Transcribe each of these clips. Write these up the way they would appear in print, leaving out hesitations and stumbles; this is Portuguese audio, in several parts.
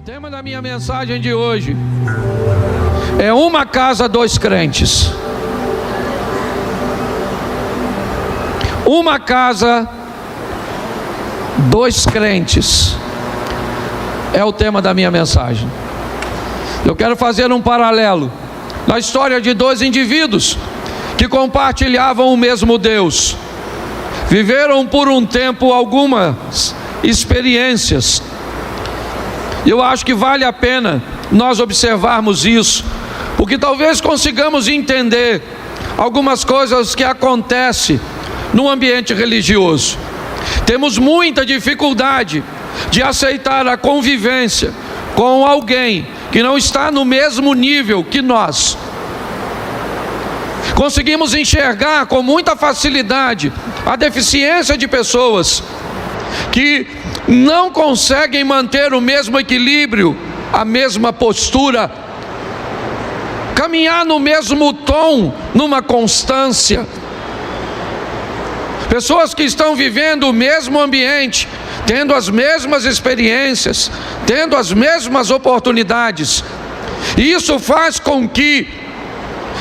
tema da minha mensagem de hoje é uma casa, dois crentes. Uma casa, dois crentes é o tema da minha mensagem. Eu quero fazer um paralelo na história de dois indivíduos que compartilhavam o mesmo Deus, viveram por um tempo algumas experiências. Eu acho que vale a pena nós observarmos isso, porque talvez consigamos entender algumas coisas que acontecem no ambiente religioso. Temos muita dificuldade de aceitar a convivência com alguém que não está no mesmo nível que nós. Conseguimos enxergar com muita facilidade a deficiência de pessoas que não conseguem manter o mesmo equilíbrio, a mesma postura, caminhar no mesmo tom, numa constância. Pessoas que estão vivendo o mesmo ambiente, tendo as mesmas experiências, tendo as mesmas oportunidades. E isso faz com que,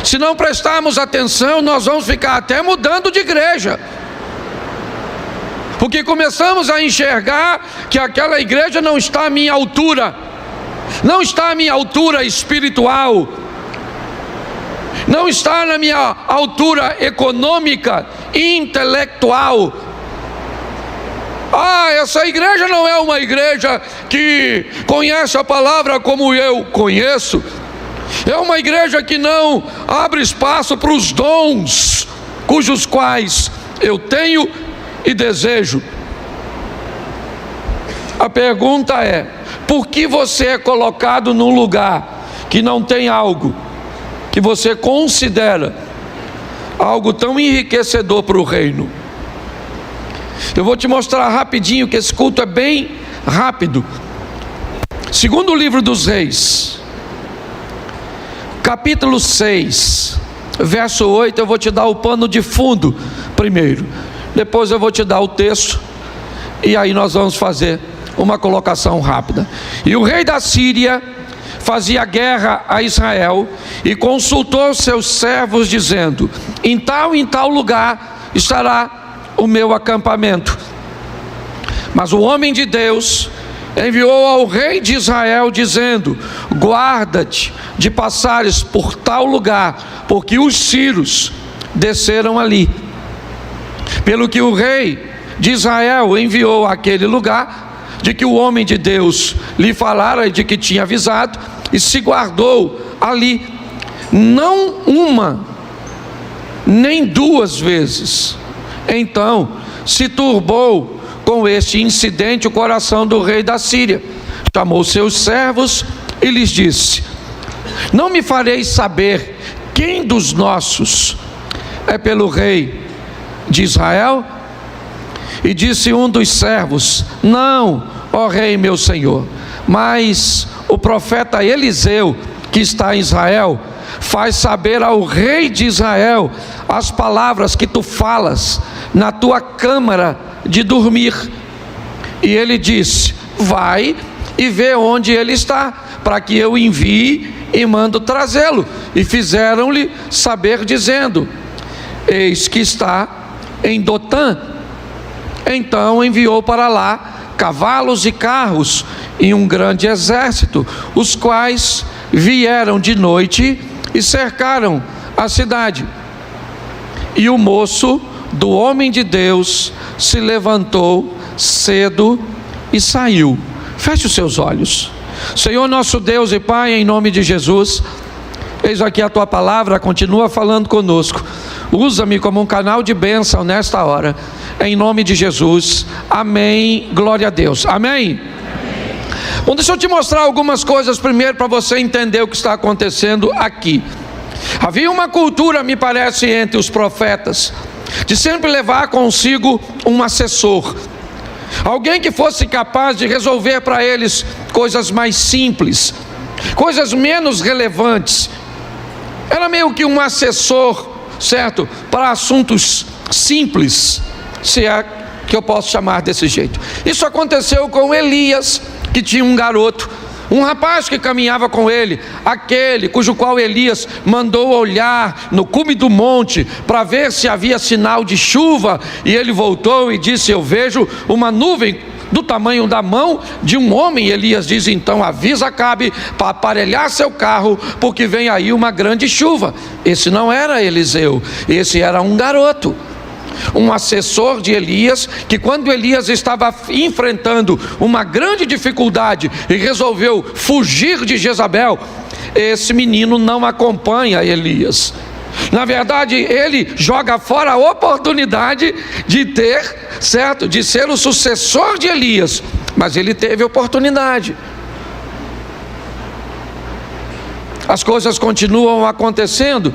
se não prestarmos atenção, nós vamos ficar até mudando de igreja, porque começamos a enxergar que aquela igreja não está à minha altura, não está à minha altura espiritual, não está na minha altura econômica e intelectual. Essa igreja não é uma igreja que conhece a palavra como eu conheço. É uma igreja que não abre espaço para os dons, cujos quais eu tenho e desejo. A pergunta é: por que você é colocado num lugar que não tem algo que você considera algo tão enriquecedor para o reino? Eu vou te mostrar rapidinho, que esse culto é bem rápido. Segundo livro dos Reis, capítulo 6, verso 8, eu vou te dar o pano de fundo primeiro, depois eu vou te dar o texto, e aí nós vamos fazer uma colocação rápida. E o rei da Síria fazia guerra a Israel e consultou seus servos, dizendo: em tal lugar estará o meu acampamento. Mas o homem de Deus enviou ao rei de Israel, dizendo: guarda-te de passares por tal lugar, porque os sírios desceram ali. Pelo que o rei de Israel enviou àquele lugar, de que o homem de Deus lhe falara e de que tinha avisado, e se guardou ali, não uma, nem duas vezes. Então se turbou com este incidente o coração do rei da Síria. Chamou seus servos e lhes disse: não me fareis saber quem dos nossos é pelo rei de Israel? E disse um dos servos: não, ó rei meu senhor, mas o profeta Eliseu, que está em Israel, faz saber ao rei de Israel as palavras que tu falas na tua câmara de dormir. E ele disse: vai e vê onde ele está, para que eu envie e mando trazê-lo. E fizeram-lhe saber, dizendo: eis que está em Dotã. Então enviou para lá cavalos e carros e um grande exército, os quais vieram de noite e cercaram a cidade. E o moço do homem de Deus se levantou cedo e saiu. Feche os seus olhos. Senhor nosso Deus e Pai, em nome de Jesus, eis aqui a tua palavra, continua falando conosco. Usa-me como um canal de bênção nesta hora, em nome de Jesus, amém, glória a Deus, amém? Bom, deixa eu te mostrar algumas coisas primeiro, para você entender o que está acontecendo aqui. Havia uma cultura, me parece, entre os profetas, de sempre levar consigo um assessor, alguém que fosse capaz de resolver para eles coisas mais simples, coisas menos relevantes. Era meio que um assessor, certo, para assuntos simples, se é que eu posso chamar desse jeito. Isso aconteceu com Elias, que tinha um garoto, Um rapaz que caminhava com ele, aquele cujo qual Elias mandou olhar no cume do monte para ver se havia sinal de chuva, e ele voltou e disse: eu vejo uma nuvem do tamanho da mão de um homem. Elias diz: então avisa Acabe para aparelhar seu carro, porque vem aí uma grande chuva. Esse não era Eliseu, esse era um garoto, um assessor de Elias, que quando Elias estava enfrentando uma grande dificuldade e resolveu fugir de Jezabel, esse menino não acompanha Elias. Na verdade, ele joga fora a oportunidade de ter, certo, de ser o sucessor de Elias, mas ele teve oportunidade. As coisas continuam acontecendo,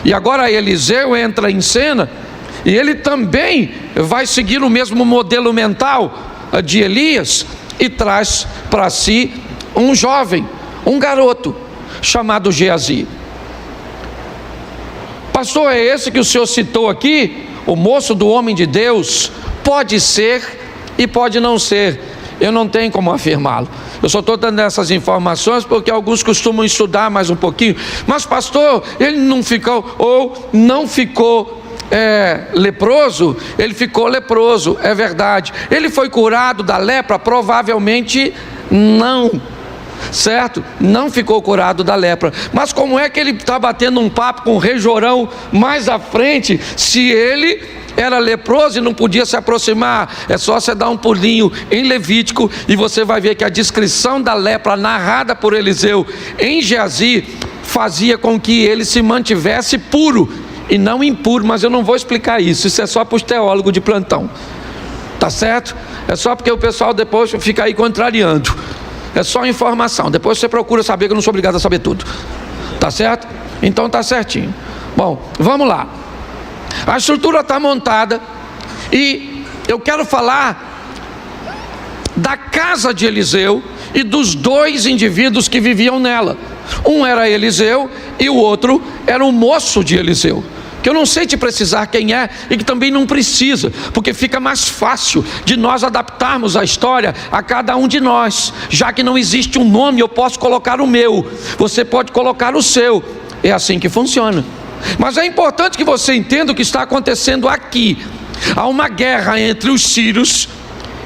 e agora Eliseu entra em cena, e ele também vai seguir o mesmo modelo mental de Elias, e traz para si um jovem, um garoto, chamado Geazi. Pastor, é esse que o senhor citou aqui, o moço do homem de Deus? Pode ser e pode não ser, eu não tenho como afirmá-lo. Eu só estou dando essas informações porque alguns costumam estudar mais um pouquinho. Mas pastor, ele não ficou, ou não ficou leproso? Ele ficou leproso, é verdade. Ele foi curado da lepra? Provavelmente não, certo? Não ficou curado da lepra. Mas como é que ele está batendo um papo com o rei Jorão mais à frente, se ele era leproso e não podia se aproximar? É só você dar um pulinho em Levítico e você vai ver que a descrição da lepra narrada por Eliseu em Geazi fazia com que ele se mantivesse puro e não impuro. Mas eu não vou explicar isso, isso é só para os teólogos de plantão, tá certo? É só porque o pessoal depois fica aí contrariando. É só informação, depois você procura saber, que eu não sou obrigado a saber tudo, tá certo? Então tá certinho. Bom, vamos lá. A estrutura está montada, e eu quero falar da casa de Eliseu e dos dois indivíduos que viviam nela. Um era Eliseu e o outro era o moço de Eliseu, que eu não sei te precisar quem é, e que também não precisa, porque fica mais fácil de nós adaptarmos a história a cada um de nós. Já que não existe um nome, eu posso colocar o meu, você pode colocar o seu, é assim que funciona. Mas é importante que você entenda o que está acontecendo aqui. Há uma guerra entre os sírios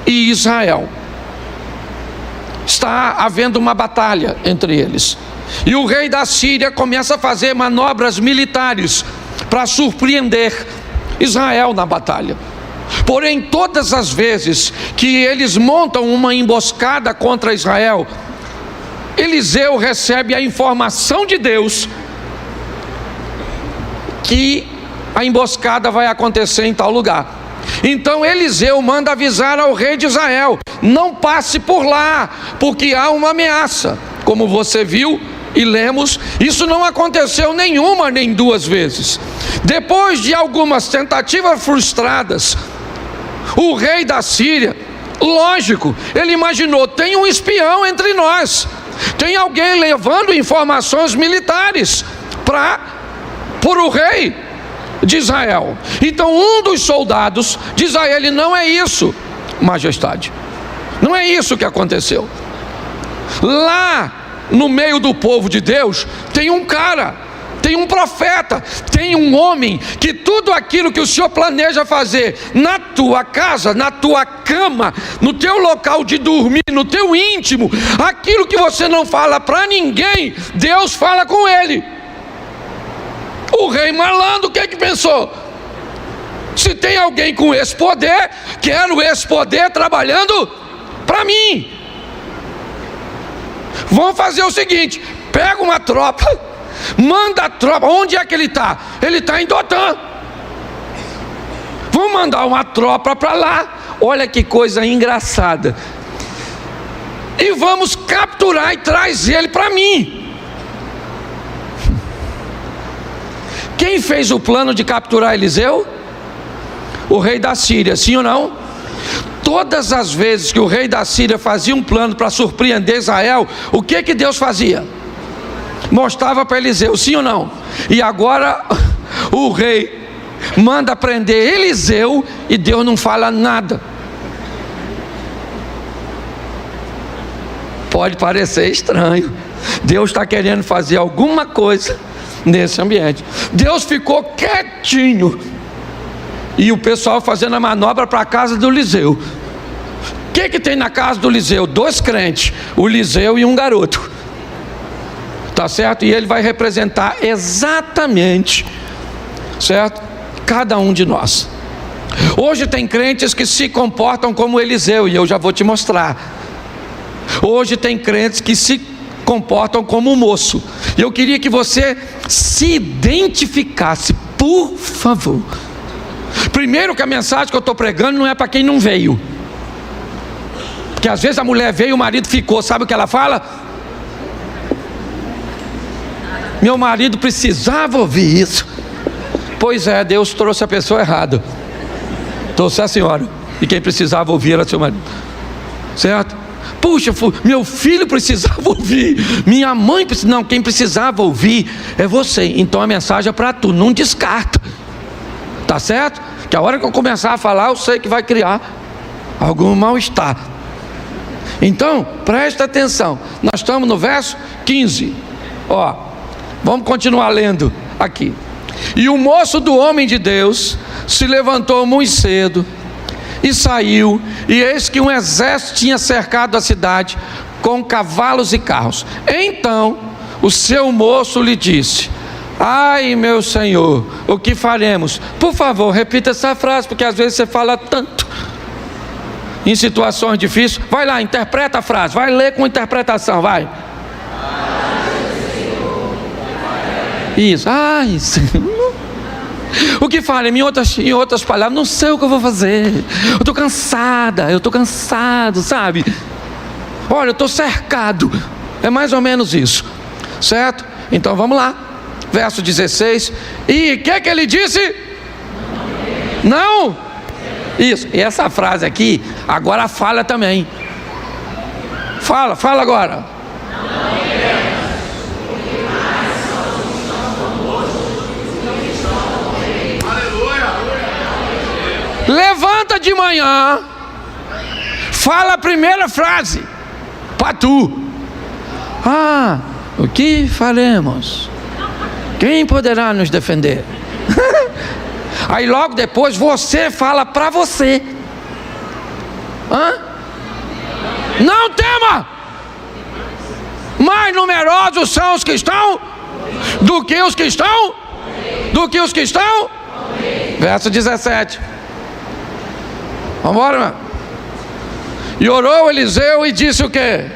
e Israel, está havendo uma batalha entre eles, e o rei da Síria começa a fazer manobras militares para surpreender Israel na batalha. Porém, todas as vezes que eles montam uma emboscada contra Israel, Eliseu recebe a informação de Deus que a emboscada vai acontecer em tal lugar. Então Eliseu manda avisar ao rei de Israel: não passe por lá, porque há uma ameaça. Como você viu e lemos, isso não aconteceu nenhuma nem duas vezes. Depois de algumas tentativas frustradas, o rei da Síria, lógico, ele imaginou: tem um espião entre nós, tem alguém levando informações militares para o rei de Israel. Então um dos soldados diz a ele: não é isso, majestade, não é isso que aconteceu. Lá no meio do povo de Deus tem um cara, tem um profeta, tem um homem que tudo aquilo que o Senhor planeja fazer na tua casa, na tua cama, no teu local de dormir, no teu íntimo, aquilo que você não fala para ninguém, Deus fala com ele. O rei malandro, o que é que pensou? Se tem alguém com esse poder, quero esse poder trabalhando para mim. Vamos fazer o seguinte: pega uma tropa, manda a tropa. Onde é que ele está? Ele está em Dotã. Vamos mandar uma tropa para lá. Olha que coisa engraçada. E vamos capturar e trazer ele para mim. Quem fez o plano de capturar Eliseu? O rei da Síria, sim ou não? Todas as vezes que o rei da Síria fazia um plano para surpreender Israel, o que que Deus fazia? Mostrava para Eliseu, sim ou não? E agora o rei manda prender Eliseu e Deus não fala nada. Pode parecer estranho. Deus está querendo fazer alguma coisa nesse ambiente. Deus ficou quietinho. E o pessoal fazendo a manobra para a casa do Liseu. O que tem na casa do Liseu? 2 crentes, o Liseu e um garoto. Tá certo? E ele vai representar exatamente, certo? Cada um de nós. Hoje tem crentes que se comportam como Eliseu, e eu já vou te mostrar. Hoje tem crentes que se comportam como um moço. E eu queria que você se identificasse, por favor. Primeiro, que a mensagem que eu estou pregando não é para quem não veio. Porque às vezes a mulher veio e o marido ficou. Sabe o que ela fala? Meu marido precisava ouvir isso. Pois é, Deus trouxe a pessoa errada. Trouxe a senhora. E quem precisava ouvir era seu marido. Certo? Puxa, meu filho precisava ouvir. Minha mãe precisava. Não, quem precisava ouvir é você. Então a mensagem é para tu. Não descarta. Tá certo? Que a hora que eu começar a falar, eu sei que vai criar algum mal-estar. Então, presta atenção. Nós estamos no verso 15. Ó, vamos continuar lendo aqui. E o moço do homem de Deus se levantou muito cedo e saiu, e eis que um exército tinha cercado a cidade com cavalos e carros. Então o seu moço lhe disse: ai, meu senhor, o que faremos? Por favor, repita essa frase, porque às vezes você fala tanto em situações difíceis. Vai lá, interpreta a frase, vai ler com interpretação, vai. Isso, ai, Senhor. O que fala? Em outras palavras, não sei o que eu vou fazer. Eu estou cansada, eu estou cansado, sabe? Olha, eu estou cercado. É mais ou menos isso, certo? Então vamos lá, verso 16. E o que ele disse? Não. Isso, e essa frase aqui, agora fala também. Fala agora. Levanta de manhã, fala a primeira frase para tu. Ah, o que faremos? Quem poderá nos defender? Aí logo depois você fala para você. Não tema, mais numerosos são os que estão do que os que estão, verso 17. Vamos embora, irmão. E orou Eliseu e disse o quê?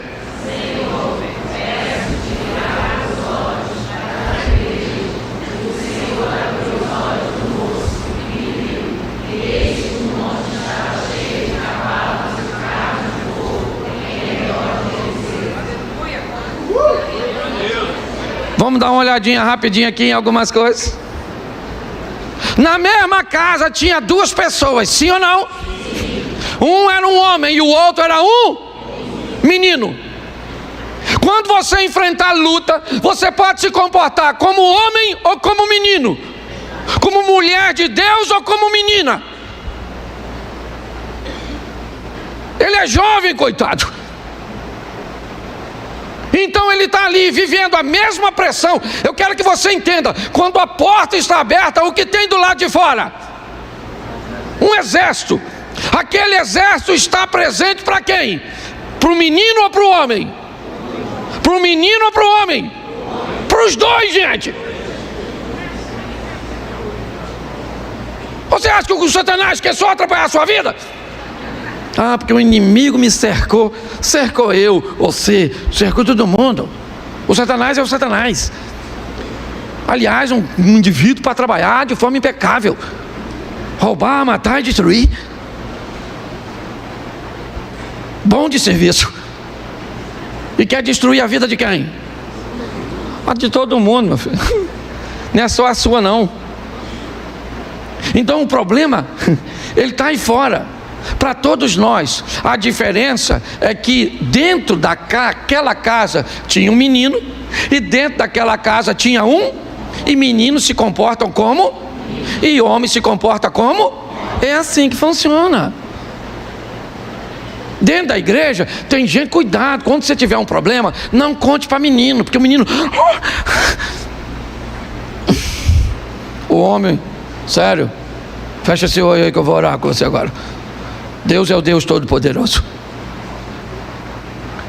Vamos dar uma olhadinha rapidinho aqui em algumas coisas. Na mesma casa tinha 2 pessoas, sim ou não? Um era um homem e o outro era um menino. Quando você enfrentar luta, você pode se comportar como homem ou como menino, como mulher de Deus ou como menina. Ele é jovem, coitado. Então ele está ali vivendo a mesma pressão. Eu quero que você entenda: quando a porta está aberta, o que tem do lado de fora? Um exército. Aquele exército está presente para quem? Para o menino ou para o homem? Para o menino ou para o homem? Para os dois, gente. Você acha que o Satanás quer só atrapalhar a sua vida? Ah, porque o inimigo me cercou. Cercou eu, você, cercou todo mundo. O Satanás é o Satanás. Aliás, um indivíduo para trabalhar de forma impecável, roubar, matar e destruir. Bom de serviço. E quer destruir a vida de quem? A de todo mundo, meu filho. Não é só a sua, não. Então o problema, ele está aí fora, para todos nós. A diferença é que dentro daquela casa tinha um menino, e dentro daquela casa tinha um, e meninos se comportam como, e homem se comporta como. É assim que funciona. Dentro da igreja tem gente, cuidado, quando você tiver um problema, não conte para menino, porque o menino, o homem, sério, fecha esse olho aí que eu vou orar com você agora. Deus é o Deus Todo-Poderoso.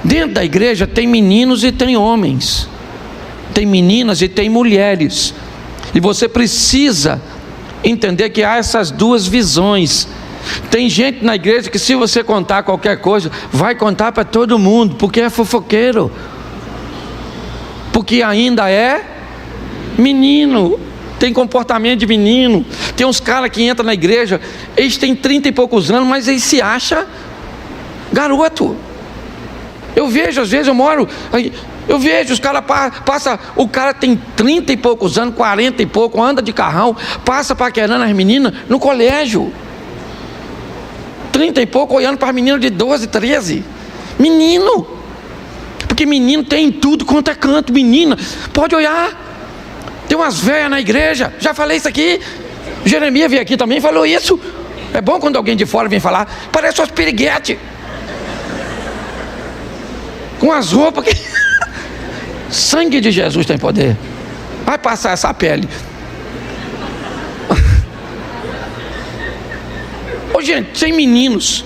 Dentro da igreja tem meninos e tem homens, tem meninas e tem mulheres, e você precisa entender que há essas duas visões. Tem gente na igreja que, se você contar qualquer coisa, vai contar para todo mundo, porque é fofoqueiro, porque ainda é menino, tem comportamento de menino. Tem uns caras que entram na igreja, eles têm 30 e poucos anos, mas eles se acham garoto. Eu vejo, às vezes eu moro, eu vejo os caras passa, o cara tem 30 e poucos anos, 40 e pouco, anda de carrão, passa paquerando as meninas no colégio, 30 e pouco, olhando para as meninas de 12, 13, menino, porque menino tem tudo quanto é canto. Menina, pode olhar, tem umas velhas na igreja, já falei isso aqui, Jeremias veio aqui também e falou isso. É bom quando alguém de fora vem falar, parece umas piriguete, com as roupas que sangue de Jesus tem poder, vai passar essa pele. Ô gente, tem meninos.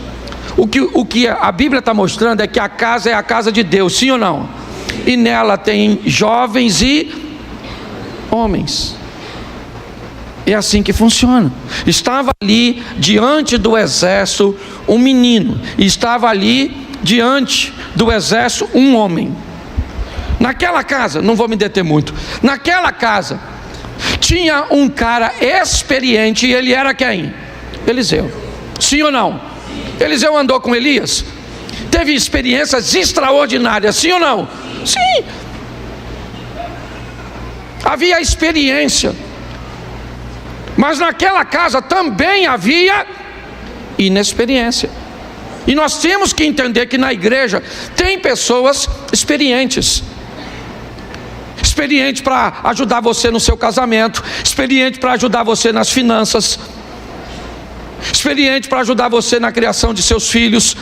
O que a Bíblia está mostrando é que a casa é a casa de Deus, sim ou não? E nela tem jovens e homens. É assim que funciona. Estava ali diante do exército um menino, e estava ali diante do exército um homem. Naquela casa, não vou me deter muito, naquela casa tinha um cara experiente, e ele era quem? Eliseu. Sim ou não? Eliseu andou com Elias, teve experiências extraordinárias, sim ou não? Sim. Havia experiência, mas naquela casa também havia inexperiência. E nós temos que entender que na igreja tem pessoas experientes. Experiente para ajudar você no seu casamento, experiente para ajudar você nas finanças, experiente para ajudar você na criação de seus filhos,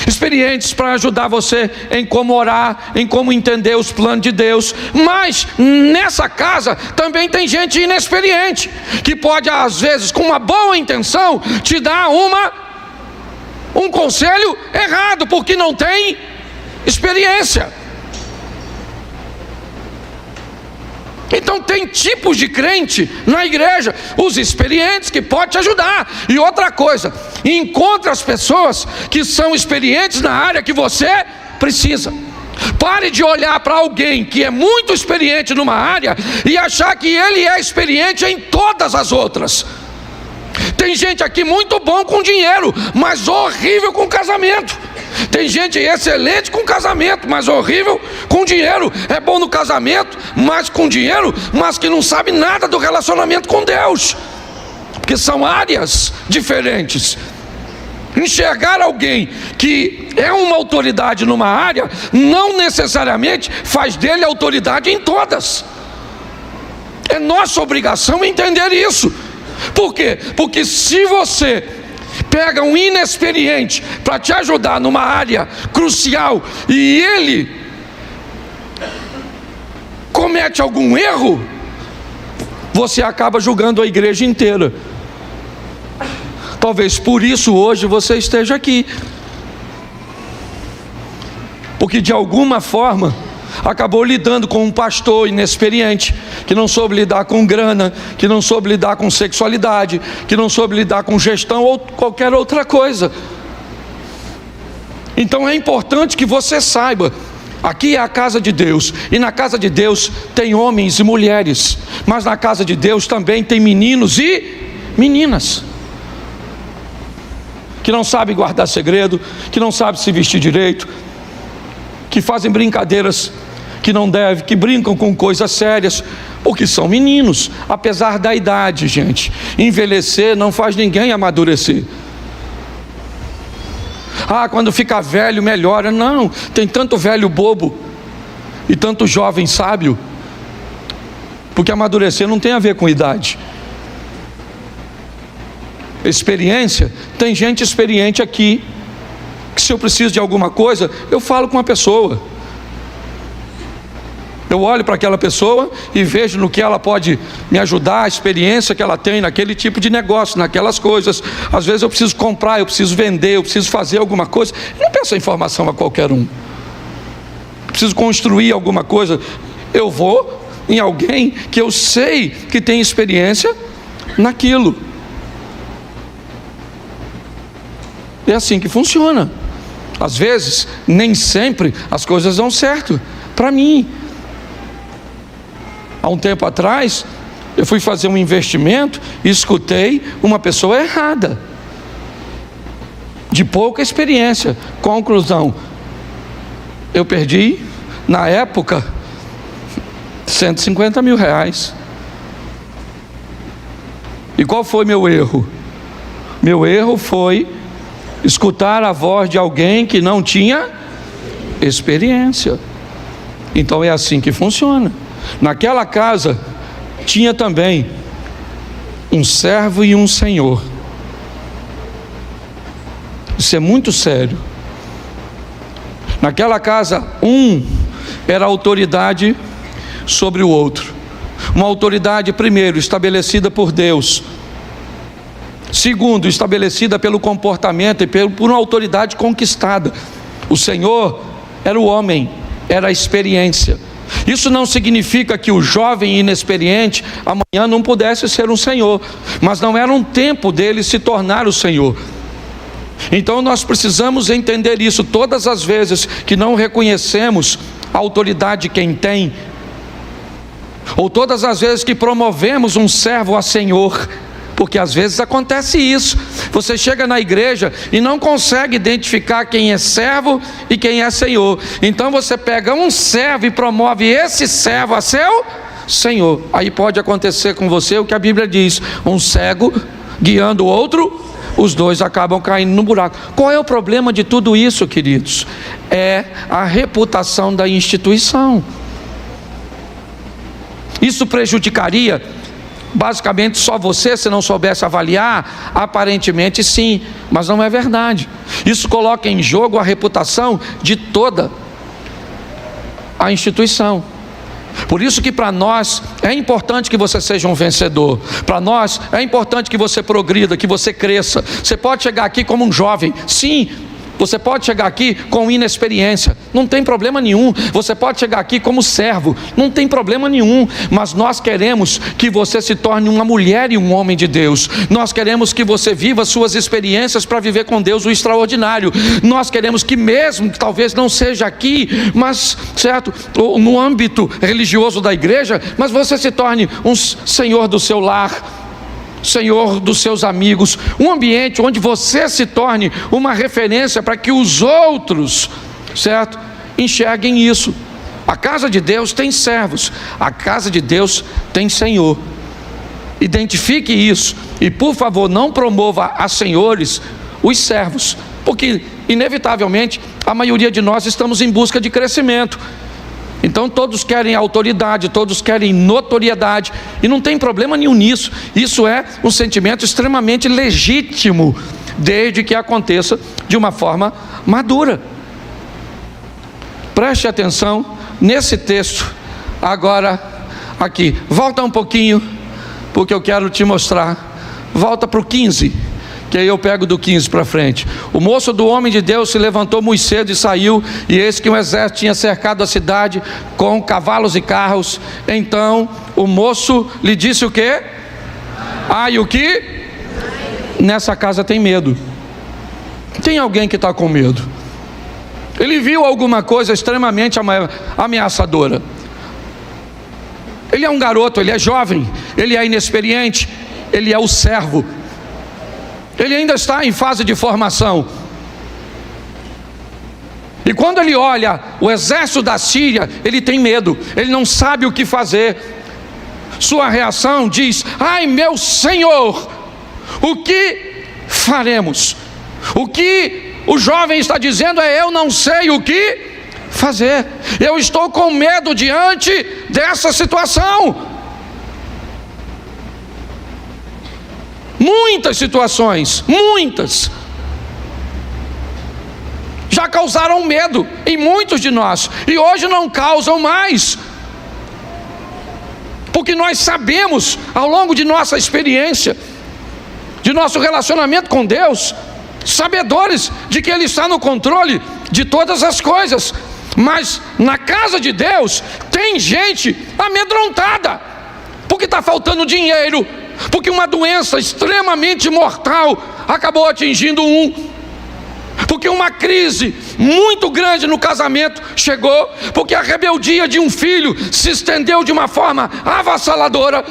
experientes para ajudar você em como orar, em como entender os planos de Deus. Mas nessa casa também tem gente inexperiente, que pode às vezes, com uma boa intenção, te dar um conselho errado, porque não tem experiência. Então tem tipos de crente na igreja, os experientes que podem te ajudar. E outra coisa, encontre as pessoas que são experientes na área que você precisa. Pare de olhar para alguém que é muito experiente numa área e achar que ele é experiente em todas as outras. Tem gente aqui muito bom com dinheiro, mas horrível com casamento. Tem gente excelente com casamento, mas horrível com dinheiro. É bom no casamento, mas com dinheiro, mas que não sabe nada do relacionamento com Deus, porque são áreas diferentes. Enxergar alguém que é uma autoridade numa área não necessariamente faz dele autoridade em todas. É nossa obrigação entender isso. Por quê? Porque se você pega um inexperiente para te ajudar numa área crucial e ele comete algum erro, você acaba julgando a igreja inteira. Talvez por isso hoje você esteja aqui, porque de alguma forma acabou lidando com um pastor inexperiente, que não soube lidar com grana, que não soube lidar com sexualidade, que não soube lidar com gestão ou qualquer outra coisa. Então é importante que você saiba, aqui é a casa de Deus, e na casa de Deus tem homens e mulheres, mas na casa de Deus também tem meninos e meninas, que não sabem guardar segredo, que não sabem se vestir direito, que fazem brincadeiras que não devem, que brincam com coisas sérias, porque são meninos, apesar da idade, gente. Envelhecer não faz ninguém amadurecer. Quando fica velho melhora. Não, tem tanto velho bobo e tanto jovem sábio, porque amadurecer não tem a ver com idade. Experiência, tem gente experiente aqui, que se eu preciso de alguma coisa, eu falo com a pessoa. Eu olho para aquela pessoa e vejo no que ela pode me ajudar, a experiência que ela tem naquele tipo de negócio, naquelas coisas. Às vezes eu preciso comprar, eu preciso vender, eu preciso fazer alguma coisa. Eu não peço a informação a qualquer um. Preciso construir alguma coisa. Eu vou em alguém que eu sei que tem experiência naquilo. É assim que funciona. Às vezes, nem sempre as coisas dão certo para mim. Há um tempo atrás, eu fui fazer um investimento e escutei uma pessoa errada, de pouca experiência. Conclusão: eu perdi, na época, R$150 mil. E qual foi meu erro? Meu erro foi escutar a voz de alguém que não tinha experiência. Então é assim que funciona. Naquela casa tinha também um servo e um senhor. Isso é muito sério. Naquela casa, um era autoridade sobre o outro. Uma autoridade, primeiro, estabelecida por Deus. Segundo, estabelecida pelo comportamento e por uma autoridade conquistada. O Senhor era o homem, era a experiência. Isso não significa que o jovem inexperiente amanhã não pudesse ser um senhor, mas não era um tempo dele se tornar o senhor. Então nós precisamos entender isso. Todas as vezes que não reconhecemos a autoridade de quem tem, ou todas as vezes que promovemos um servo a senhor, porque às vezes acontece isso. Você chega na igreja e não consegue identificar quem é servo e quem é senhor. Então você pega um servo e promove esse servo a seu senhor. Aí pode acontecer com você o que a Bíblia diz: um cego guiando o outro, os dois acabam caindo no buraco. Qual é o problema de tudo isso, queridos? É a reputação da instituição. Isso prejudicaria basicamente só você, se não soubesse avaliar? Aparentemente sim, mas não é verdade. Isso coloca em jogo a reputação de toda a instituição. Por isso que para nós é importante que você seja um vencedor. Para nós é importante que você progrida, que você cresça. Você pode chegar aqui como um jovem, sim. Você pode chegar aqui com inexperiência, não tem problema nenhum. Você pode chegar aqui como servo, não tem problema nenhum. Mas nós queremos que você se torne uma mulher e um homem de Deus. Nós queremos que você viva suas experiências para viver com Deus o extraordinário. Nós queremos que, mesmo que talvez não seja aqui, mas certo, ou no âmbito religioso da igreja, mas você se torne um senhor do seu lar, senhor dos seus amigos, um ambiente onde você se torne uma referência para que os outros, certo, enxerguem isso. A casa de Deus tem servos, a casa de Deus tem senhor. Identifique isso e, por favor, não promova a senhores os servos, porque inevitavelmente a maioria de nós estamos em busca de crescimento. Então todos querem autoridade, todos querem notoriedade, e não tem problema nenhum nisso. Isso é um sentimento extremamente legítimo, desde que aconteça de uma forma madura. Preste atenção nesse texto. Agora aqui, volta um pouquinho, porque eu quero te mostrar. Volta para o 15, que aí eu pego do 15 para frente. O moço do homem de Deus se levantou muito cedo e saiu, e eis que um exército tinha cercado a cidade com cavalos e carros. Então o moço lhe disse o quê? E o que? Nessa casa tem medo. Tem alguém que está com medo. Ele viu alguma coisa extremamente ameaçadora. Ele é um garoto, ele é jovem, ele é inexperiente, ele é o servo. Ele ainda está em fase de formação. E quando ele olha o exército da Síria, ele tem medo, ele não sabe o que fazer. Sua reação diz: ai meu Senhor, o que faremos? O que o jovem está dizendo é: eu não sei o que fazer, eu estou com medo diante dessa situação. Muitas situações, muitas. já causaram medo em muitos de nós, e hoje não causam mais, porque nós sabemos, ao longo de nossa experiência, de nosso relacionamento com Deus, sabedores de que Ele está no controle de todas as coisas. Mas na casa de Deus tem gente amedrontada, porque está faltando dinheiro, porque uma doença extremamente mortal acabou atingindo porque uma crise muito grande no casamento chegou, porque a rebeldia de um filho se estendeu de uma forma avassaladora.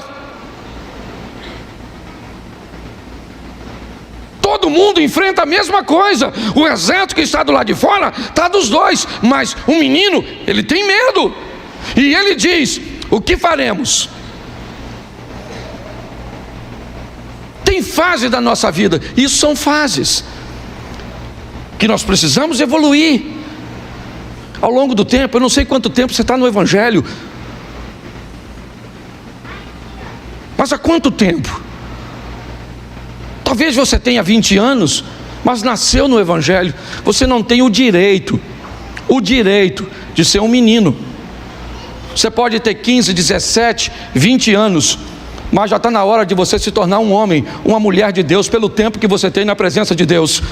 Todo mundo enfrenta a mesma coisa. O exército que está do lado de fora está dos dois, mas o menino, ele tem medo, e ele diz: o que faremos? Tem fase da nossa vida, isso são fases que nós precisamos evoluir ao longo do tempo. Eu não sei quanto tempo você está no Evangelho, mas há quanto tempo? Talvez você tenha 20 anos, mas nasceu no Evangelho. Você não tem o direito de ser um menino. Você pode ter 15, 17, 20 anos, mas já está na hora de você se tornar um homem, uma mulher de Deus, pelo tempo que você tem na presença de Deus.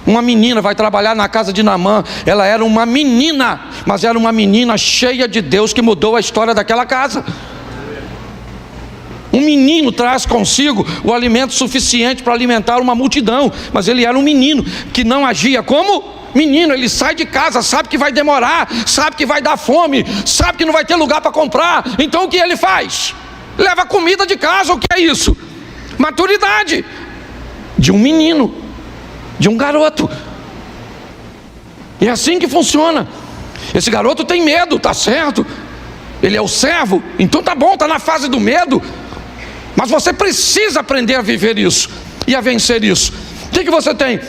Uma menina vai trabalhar na casa de Naamã. Ela era uma menina, mas era uma menina cheia de Deus, que mudou a história daquela casa. Um menino traz consigo o alimento suficiente para alimentar uma multidão, mas ele era um menino que não agia como menino. Ele sai de casa, sabe que vai demorar, sabe que vai dar fome, sabe que não vai ter lugar para comprar. Então o que ele faz? Leva comida de casa. O que é isso? Maturidade de um menino, de um garoto. E é assim que funciona. Esse garoto tem medo, tá certo? Ele é o servo, então tá bom, tá na fase do medo. Mas você precisa aprender a viver isso e a vencer isso. O que você tem?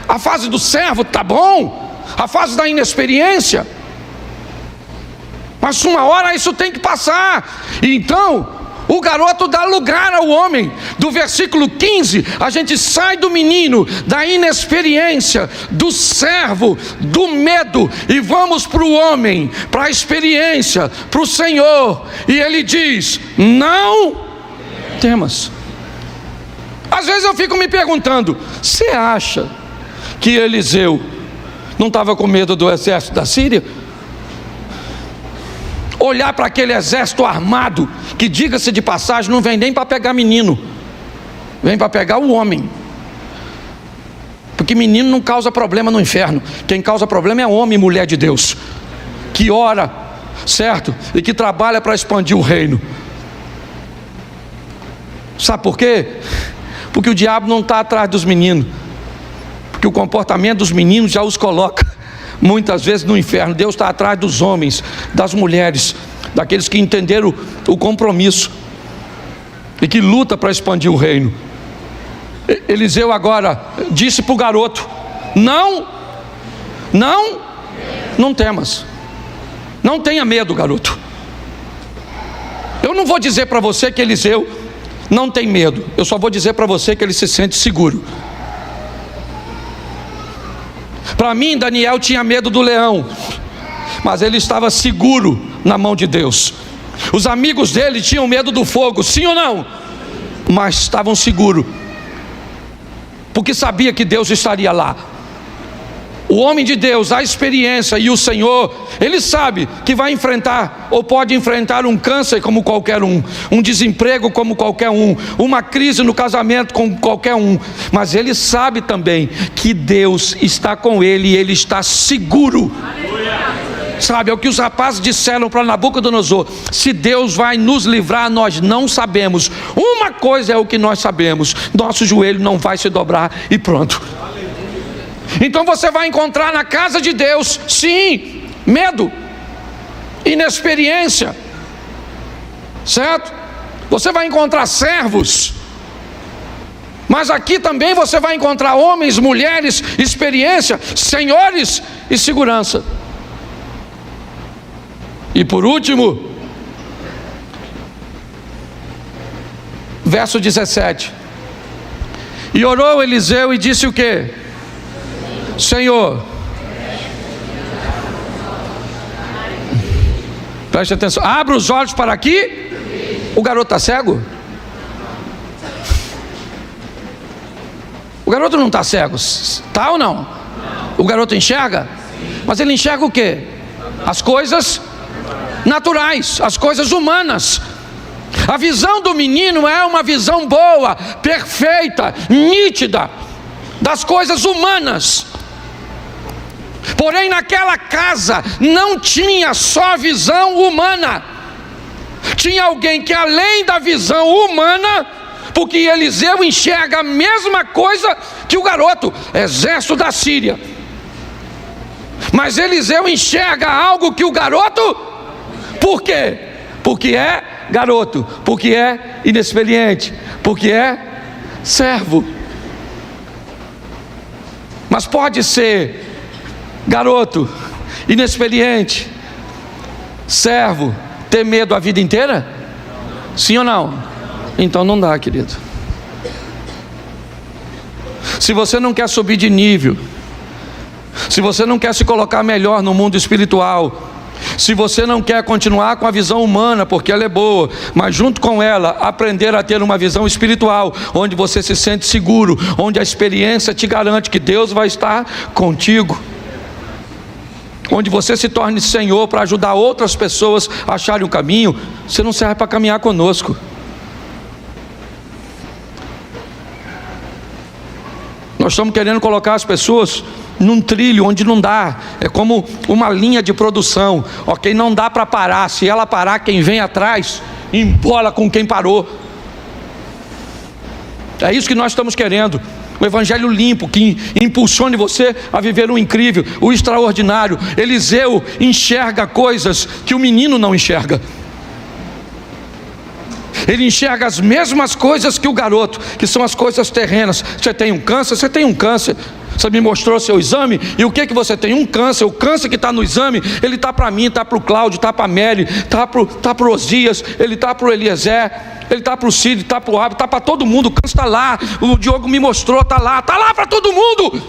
A fase do servo, tá bom. A fase da inexperiência. Mas uma hora isso tem que passar. E então o garoto dá lugar ao homem. Do versículo 15, a gente sai do menino, da inexperiência, do servo, do medo, e vamos para o homem, para a experiência, para o Senhor. E ele diz: não temas. Às vezes eu fico me perguntando: você acha que Eliseu não estava com medo do exército da Síria? Olhar para aquele exército armado, que, diga-se de passagem, não vem nem para pegar menino, vem para pegar o homem, porque menino não causa problema no inferno. Quem causa problema é homem e mulher de Deus, que ora, certo? E que trabalha para expandir o reino. Sabe por quê? Porque o diabo não está atrás dos meninos, porque o comportamento dos meninos já os coloca muitas vezes no inferno. Deus está atrás dos homens, das mulheres, daqueles que entenderam o compromisso e que luta para expandir o reino. Eliseu agora disse para o garoto: não temas, não tenha medo, garoto. Eu não vou dizer para você que Eliseu não tem medo, eu só vou dizer para você que ele se sente seguro. Para mim, Daniel tinha medo do leão, mas ele estava seguro na mão de Deus. Os amigos dele tinham medo do fogo, sim ou não? Mas estavam seguros, porque sabia que Deus estaria lá. O homem de Deus, a experiência e o Senhor, ele sabe que vai enfrentar, ou pode enfrentar, um câncer como qualquer um desemprego como qualquer uma crise no casamento como qualquer mas ele sabe também que Deus está com ele e ele está seguro. Sabe, é o que os rapazes disseram para Nabucodonosor: se Deus vai nos livrar, nós não sabemos. Uma coisa é o que nós sabemos: nosso joelho não vai se dobrar, e pronto. Então você vai encontrar na casa de Deus, sim, medo, inexperiência, certo? Você vai encontrar servos, mas aqui também você vai encontrar homens, mulheres, experiência, senhores e segurança. E por último, verso 17: e orou Eliseu e disse o quê? Senhor, preste atenção, abre os olhos para aqui. O garoto está cego? O garoto não está cego, está ou não? O garoto enxerga? Mas ele enxerga o quê? As coisas naturais, as coisas humanas. A visão do menino é uma visão boa, perfeita, nítida, das coisas humanas. Porém, naquela casa não tinha só visão humana, tinha alguém que, além da visão humana, porque Eliseu enxerga a mesma coisa que o garoto, exército da Síria, mas Eliseu enxerga algo que o garoto, por quê? Porque é garoto, porque é inexperiente, porque é servo. Mas pode ser garoto, inexperiente, servo, ter medo a vida inteira? Sim ou não? Então não dá, querido. Se você não quer subir de nível, se você não quer se colocar melhor no mundo espiritual, se você não quer continuar com a visão humana, porque ela é boa, mas junto com ela, aprender a ter uma visão espiritual, onde você se sente seguro, onde a experiência te garante que Deus vai estar contigo, onde você se torne Senhor para ajudar outras pessoas a acharem o caminho, você não serve para caminhar conosco. Nós estamos querendo colocar as pessoas num trilho onde não dá. É como uma linha de produção, ok? Não dá para parar. Se ela parar, quem vem atrás embola com quem parou. É isso que nós estamos querendo. Um evangelho limpo, que impulsione você a viver o incrível, o extraordinário. Eliseu enxerga coisas que o menino não enxerga. Ele enxerga as mesmas coisas que o garoto, que são as coisas terrenas. Você tem um câncer? Você tem um câncer. Você me mostrou seu exame, e o que você tem? Um câncer. O câncer que está no exame, ele está para mim, está para o Cláudio, está para a Mary, está para o Osias, ele está para o Eliezer, ele está para o Cid, está para o Abel, está para todo mundo. O câncer está lá, o Diogo me mostrou, está lá para todo mundo.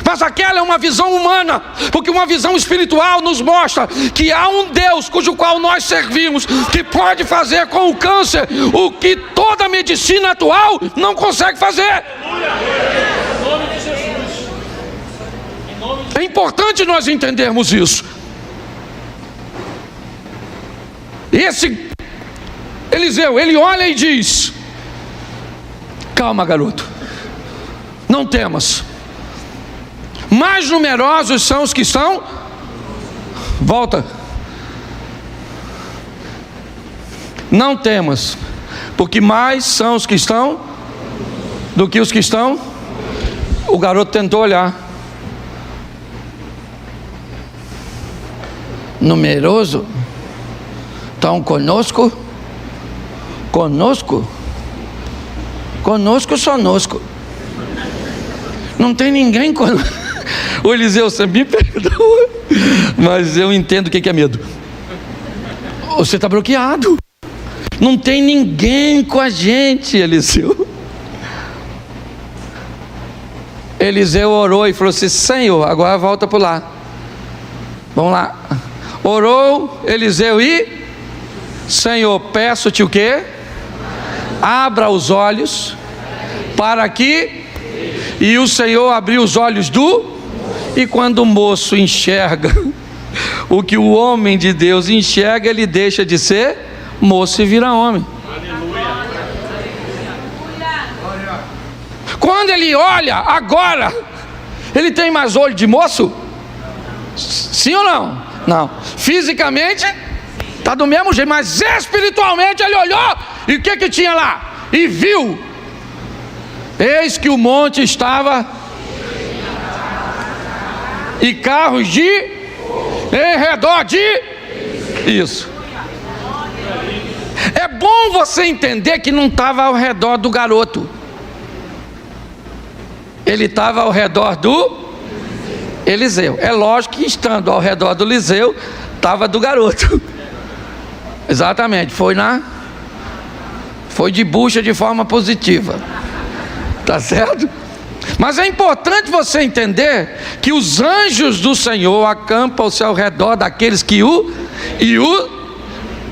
Mas aquela é uma visão humana, porque uma visão espiritual nos mostra que há um Deus cujo qual nós servimos, que pode fazer com o câncer o que toda a medicina atual não consegue fazer. É importante nós entendermos isso. Esse Eliseu, ele olha e diz: calma, garoto, não temas. Mais numerosos são os que estão. Volta. Não temas, porque mais são os que estão do que os que estão. O garoto tentou olhar. Numeroso? Estão conosco? Conosco? Conosco, sonosco. Não tem ninguém conosco. O Eliseu, você me perdoa, mas eu entendo o que é medo. Você está bloqueado. Não tem ninguém com a gente, Eliseu. Eliseu orou e falou assim: Senhor, agora volta para lá. Vamos lá. Orou Eliseu e: Senhor, peço-te o quê? Abra os olhos para que... E o Senhor abriu os olhos do... E quando o moço enxerga o que o homem de Deus enxerga, ele deixa de ser moço e vira homem. Quando ele olha agora, ele tem mais olho de moço? Sim ou não? Não. Fisicamente está do mesmo jeito, mas espiritualmente ele olhou, e o que tinha lá? E viu: eis que o monte estava, e carros em redor de... Isso. É bom você entender que não estava ao redor do garoto. Ele estava ao redor do Eliseu. É lógico que estando ao redor do Eliseu, estava do garoto. Exatamente. Foi de bucha de forma positiva. Tá certo? Mas é importante você entender que os anjos do Senhor acampam-se ao redor daqueles que o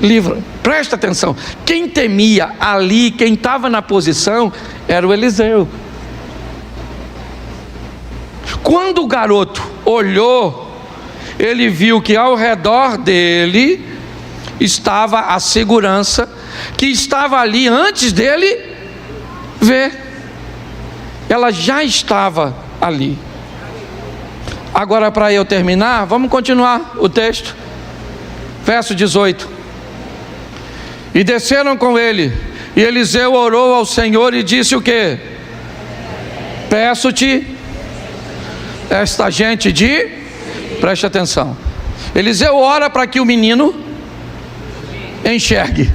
livram. Presta atenção, quem temia ali, quem estava na posição, era o Eliseu. Quando o garoto olhou, ele viu que ao redor dele estava a segurança que estava ali antes dele ver. Ela já estava ali. Agora, para eu terminar, vamos continuar o texto. Verso 18. E desceram com ele, e Eliseu orou ao Senhor e disse o quê? Peço-te esta gente de... Preste atenção. Eliseu ora para que o menino enxergue,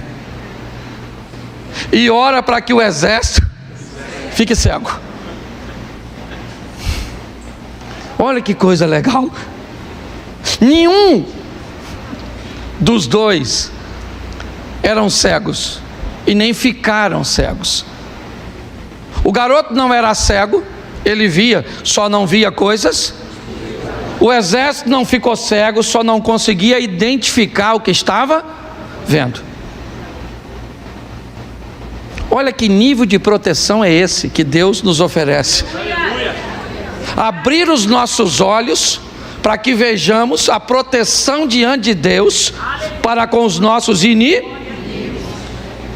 e ora para que o exército fique cego. Olha que coisa legal. Nenhum dos dois eram cegos e nem ficaram cegos. O garoto não era cego, ele via, só não via coisas. O exército não ficou cego, só não conseguia identificar o que estava vendo. Olha que nível de proteção é esse que Deus nos oferece. Abrir os nossos olhos para que vejamos a proteção diante de Deus para com os nossos inimigos.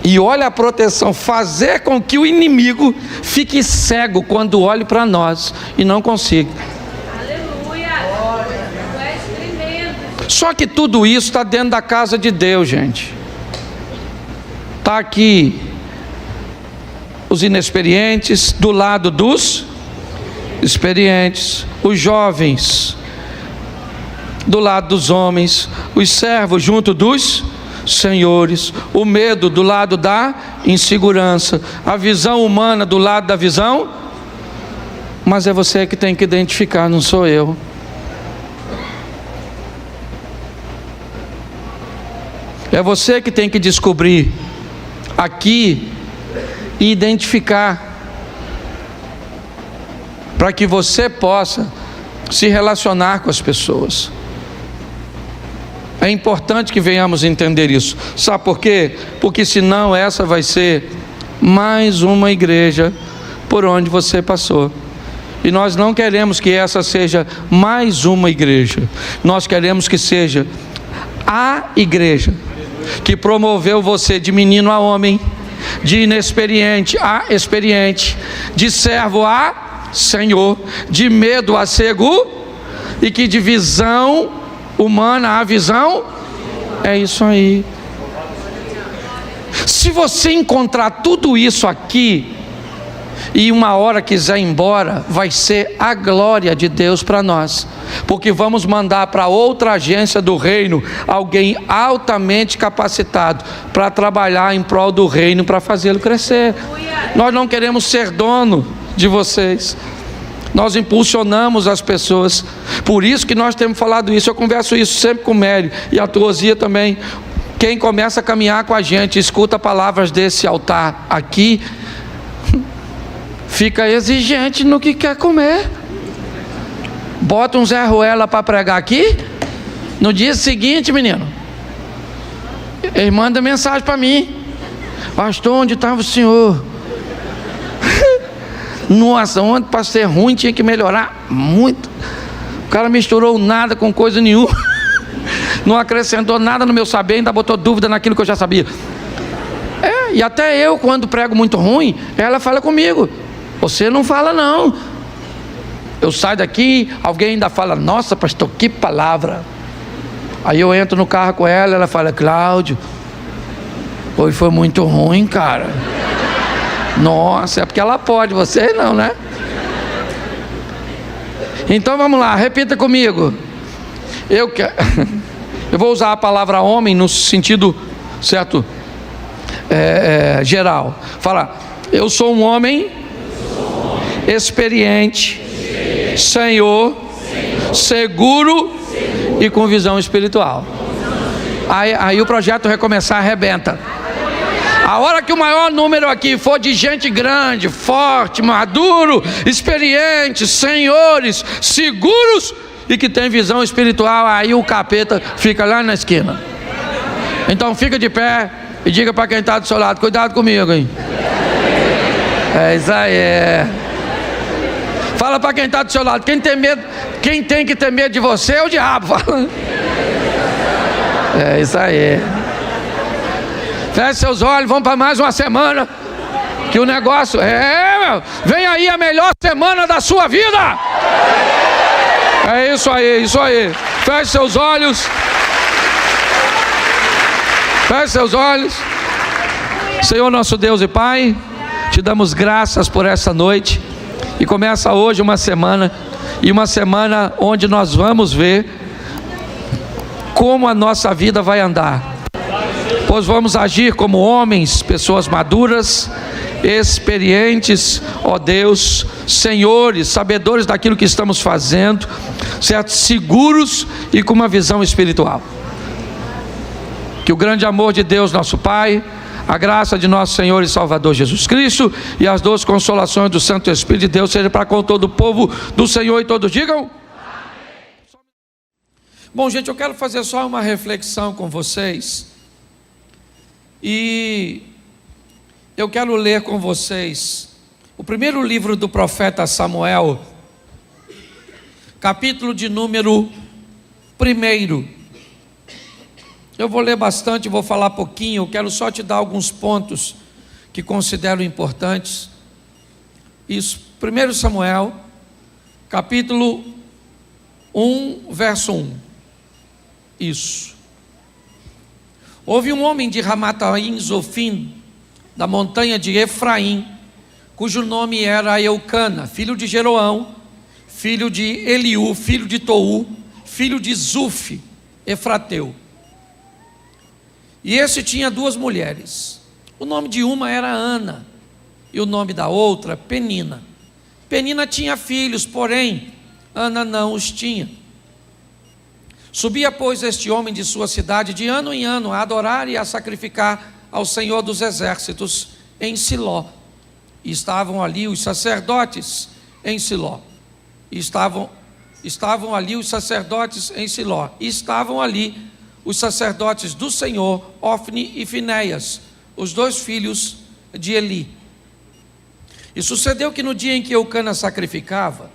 E olha a proteção, fazer com que o inimigo fique cego quando olhe para nós e não consiga. Só que tudo isso está dentro da casa de Deus, gente. Está aqui os inexperientes do lado dos experientes, os jovens do lado dos homens, os servos junto dos senhores, o medo do lado da insegurança, a visão humana do lado da visão. Mas é você que tem que identificar, não sou eu. É você que tem que descobrir aqui e identificar, para que você possa se relacionar com as pessoas. É importante que venhamos entender isso. Sabe por quê? Porque senão essa vai ser mais uma igreja por onde você passou. E nós não queremos que essa seja mais uma igreja. Nós queremos que seja a igreja que promoveu você de menino a homem, de inexperiente a experiente, de servo a Senhor, de medo a cego, e que de visão humana a visão, é isso aí. Se você encontrar tudo isso aqui e uma hora quiser ir embora, vai ser a glória de Deus para nós, porque vamos mandar para outra agência do reino alguém altamente capacitado para trabalhar em prol do reino, para fazê-lo crescer. Nós não queremos ser dono de vocês, nós impulsionamos as pessoas. Por isso que nós temos falado isso. Eu converso isso sempre com o Mério e a Tuosia também. Quem começa a caminhar com a gente, escuta palavras desse altar aqui, fica exigente no que quer comer. Bota um Zé Ruela para pregar aqui, no dia seguinte, menino, ele manda mensagem para mim: pastor, onde estava o senhor? Nossa, ontem para ser ruim tinha que melhorar muito. O cara misturou nada com coisa nenhuma, não acrescentou nada no meu saber, ainda botou dúvida naquilo que eu já sabia. E até eu, quando prego muito ruim, ela fala comigo: você não fala não. Eu saio daqui, alguém ainda fala: nossa pastor, que palavra. Aí eu entro no carro com ela, ela fala: Cláudio, hoje foi muito ruim, cara. Nossa, é porque ela pode, você não, né? Então vamos lá, repita comigo. Eu vou usar a palavra homem no sentido certo, geral. Fala: eu sou um homem experiente, Senhor, seguro e com visão espiritual. Aí o projeto Recomeçar arrebenta. A hora que o maior número aqui for de gente grande, forte, maduro, experiente, senhores, seguros e que tem visão espiritual, aí o capeta fica lá na esquina. Então fica de pé e diga para quem está do seu lado: cuidado comigo, hein? É isso aí. Fala para quem está do seu lado: quem tem medo, quem tem que ter medo de você é o diabo. Fala. É isso aí. Feche seus olhos, vamos para mais uma semana. Que o negócio vem aí a melhor semana da sua vida. É isso aí, isso aí. Feche seus olhos. Feche seus olhos. Senhor nosso Deus e Pai, te damos graças por essa noite. E começa hoje uma semana. E uma semana onde nós vamos ver como a nossa vida vai andar. Pois vamos agir como homens, pessoas maduras, experientes, ó Deus, senhores, sabedores daquilo que estamos fazendo, certo? Seguros e com uma visão espiritual. Que o grande amor de Deus nosso Pai, a graça de nosso Senhor e Salvador Jesus Cristo e as doces consolações do Santo Espírito de Deus seja para com todo o povo do Senhor, e todos digam amém. Bom, gente, eu quero fazer só uma reflexão com vocês e eu quero ler com vocês o primeiro livro do profeta Samuel, capítulo de número 1. Eu vou ler bastante, vou falar pouquinho, eu quero só te dar alguns pontos que considero importantes. Isso, 1 Samuel, capítulo 1, verso 1. Isso. Houve um homem de Ramataim Zofim, da montanha de Efraim, cujo nome era Eucana, filho de Jeroão, filho de Eliú, filho de Tou, filho de Zufi, Efrateu. E esse tinha 2 mulheres. O nome de uma era Ana e o nome da outra Penina. Penina tinha filhos, porém Ana não os tinha. Subia, pois, este homem de sua cidade de ano em ano a adorar e a sacrificar ao Senhor dos Exércitos em Siló. E estavam ali os sacerdotes em Siló. Estavam ali os sacerdotes em Siló. E estavam ali os sacerdotes do Senhor, Ofni e Finéias, os 2 filhos de Eli. E sucedeu que no dia em que Eucana sacrificava,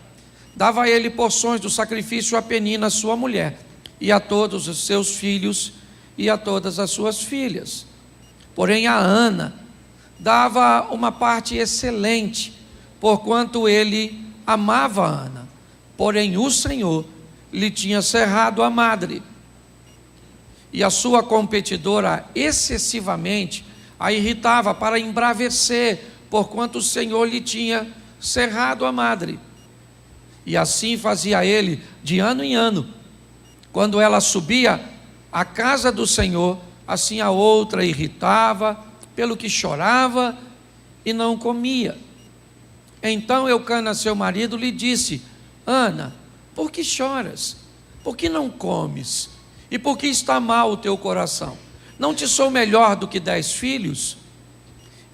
dava a ele porções do sacrifício a Penina, sua mulher, e a todos os seus filhos e a todas as suas filhas. Porém a Ana dava uma parte excelente, porquanto ele amava a Ana. Porém o Senhor lhe tinha cerrado a madre, e a sua competidora excessivamente a irritava para embravecer, porquanto o Senhor lhe tinha cerrado a madre. E assim fazia ele de ano em ano. Quando ela subia à casa do Senhor, assim a outra irritava, pelo que chorava e não comia. Então Eucana, seu marido, lhe disse: Ana, por que choras? Por que não comes? E por que está mal o teu coração? Não te sou melhor do que 10 filhos?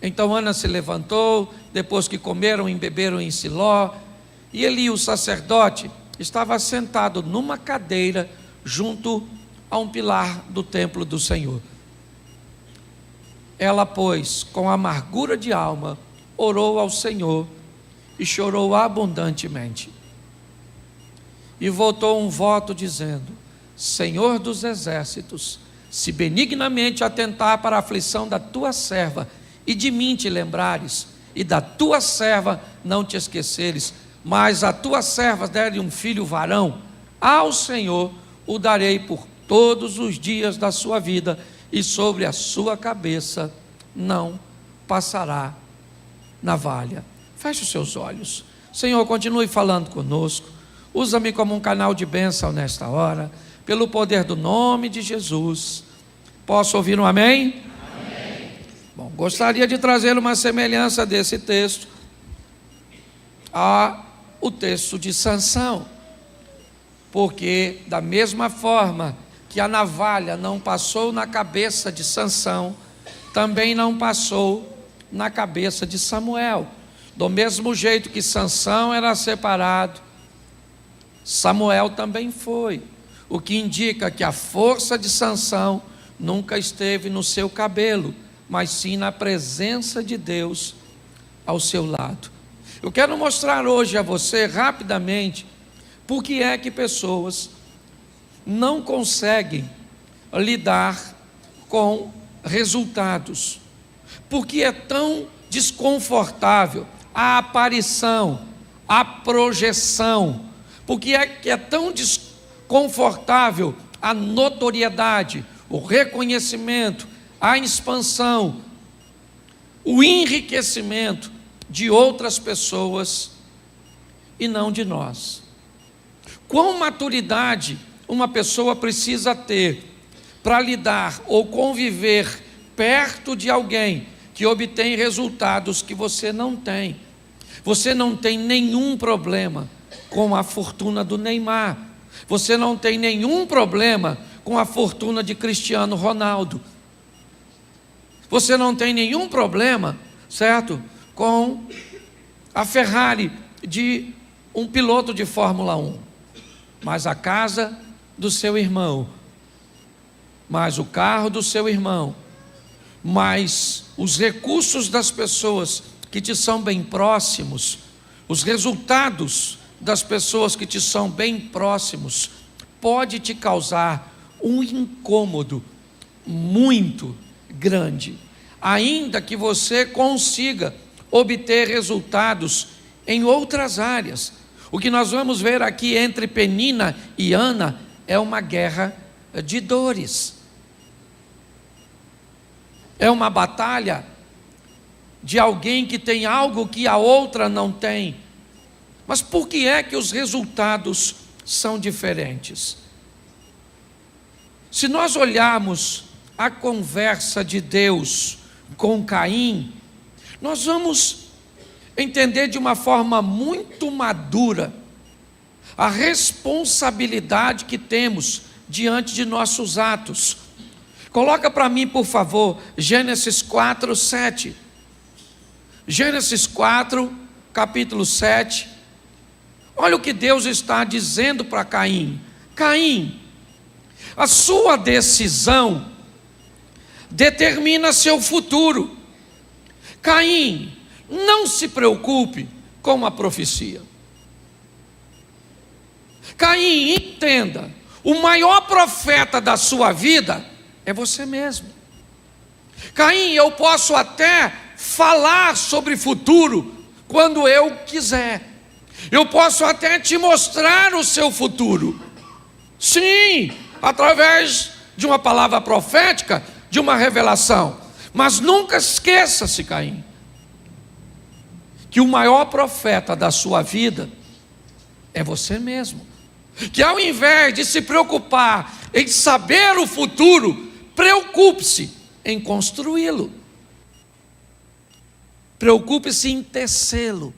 Então Ana se levantou, depois que comeram e beberam em Siló, e Eli, o sacerdote, estava sentado numa cadeira junto a um pilar do templo do Senhor. Ela, pois, com amargura de alma, orou ao Senhor e chorou abundantemente. E voltou um voto dizendo: Senhor dos exércitos, se benignamente atentar para a aflição da tua serva, e de mim te lembrares, e da tua serva não te esqueceres, mas a tua serva der-lhe um filho varão, ao Senhor o darei por todos os dias da sua vida, e sobre a sua cabeça não passará navalha. Feche os seus olhos. Senhor, continue falando conosco. Usa-me como um canal de bênção nesta hora, pelo poder do nome de Jesus. Posso ouvir um amém? Amém. Bom, gostaria de trazer uma semelhança desse texto ao texto de Sansão, porque da mesma forma que a navalha não passou na cabeça de Sansão, também não passou na cabeça de Samuel. Do mesmo jeito que Sansão era separado, Samuel também foi. O que indica que a força de Sansão nunca esteve no seu cabelo, mas sim na presença de Deus ao seu lado. Eu quero mostrar hoje a você rapidamente por que é que pessoas não conseguem lidar com resultados. Por que é tão desconfortável a aparição, a projeção? Por que é tão desconfortável a notoriedade, o reconhecimento, a expansão, o enriquecimento de outras pessoas e não de nós? Qual maturidade uma pessoa precisa ter para lidar ou conviver perto de alguém que obtém resultados que você não tem? Você não tem nenhum problema com a fortuna do Neymar. Você não tem nenhum problema com a fortuna de Cristiano Ronaldo. Você não tem nenhum problema, certo, com a Ferrari de um piloto de Fórmula 1. Mas a casa do seu irmão, mais o carro do seu irmão, mais os recursos das pessoas que te são bem próximos, os resultados das pessoas que te são bem próximos, pode te causar um incômodo muito grande, ainda que você consiga obter resultados em outras áreas. O que nós vamos ver aqui entre Penina e Ana é uma guerra de dores. É uma batalha de alguém que tem algo que a outra não tem. Mas por que é que os resultados são diferentes? Se nós olharmos a conversa de Deus com Caim, nós vamos entender de uma forma muito madura a responsabilidade que temos diante de nossos atos. Coloca para mim, por favor, Gênesis 4, 7. Gênesis 4, capítulo 7. Olha o que Deus está dizendo para Caim. Caim, a sua decisão determina seu futuro. Caim, não se preocupe com a profecia. Caim, entenda, o maior profeta da sua vida é você mesmo. Caim, eu posso até falar sobre futuro quando eu quiser. Eu posso até te mostrar o seu futuro. Sim, através de uma palavra profética, de uma revelação. Mas nunca esqueça-se, Caim, que o maior profeta da sua vida é você mesmo. Que ao invés de se preocupar em saber o futuro, preocupe-se em construí-lo. Preocupe-se em tecê-lo.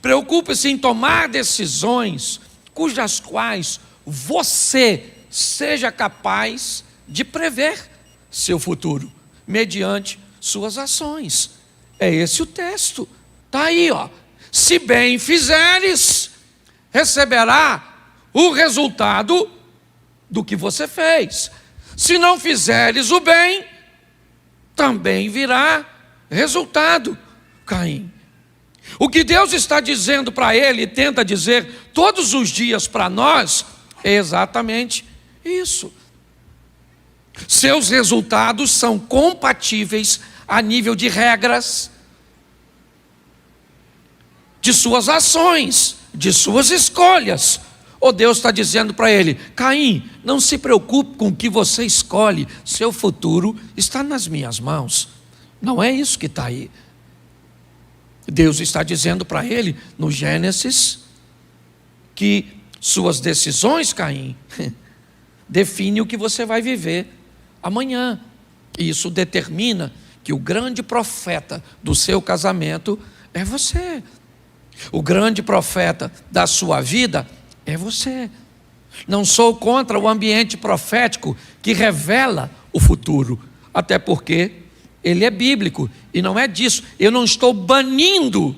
Preocupe-se em tomar decisões cujas quais você seja capaz de prever seu futuro, mediante suas ações. É esse o texto. Está aí, ó. Se bem fizeres, receberá o resultado do que você fez. Se não fizeres o bem, também virá resultado, Caim. O que Deus está dizendo para ele e tenta dizer todos os dias para nós é exatamente isso. Seus resultados são compatíveis a nível de regras, de suas ações, de suas escolhas. Ou Deus está dizendo para ele: Caim, não se preocupe com o que você escolhe, seu futuro está nas minhas mãos. Não é isso que está aí. Deus está dizendo para ele, no Gênesis, que suas decisões, Caim, definem o que você vai viver amanhã. E isso determina que o grande profeta do seu casamento é você. O grande profeta da sua vida é você. Não sou contra o ambiente profético que revela o futuro, até porque ele é bíblico, e não é disso. Eu não estou banindo.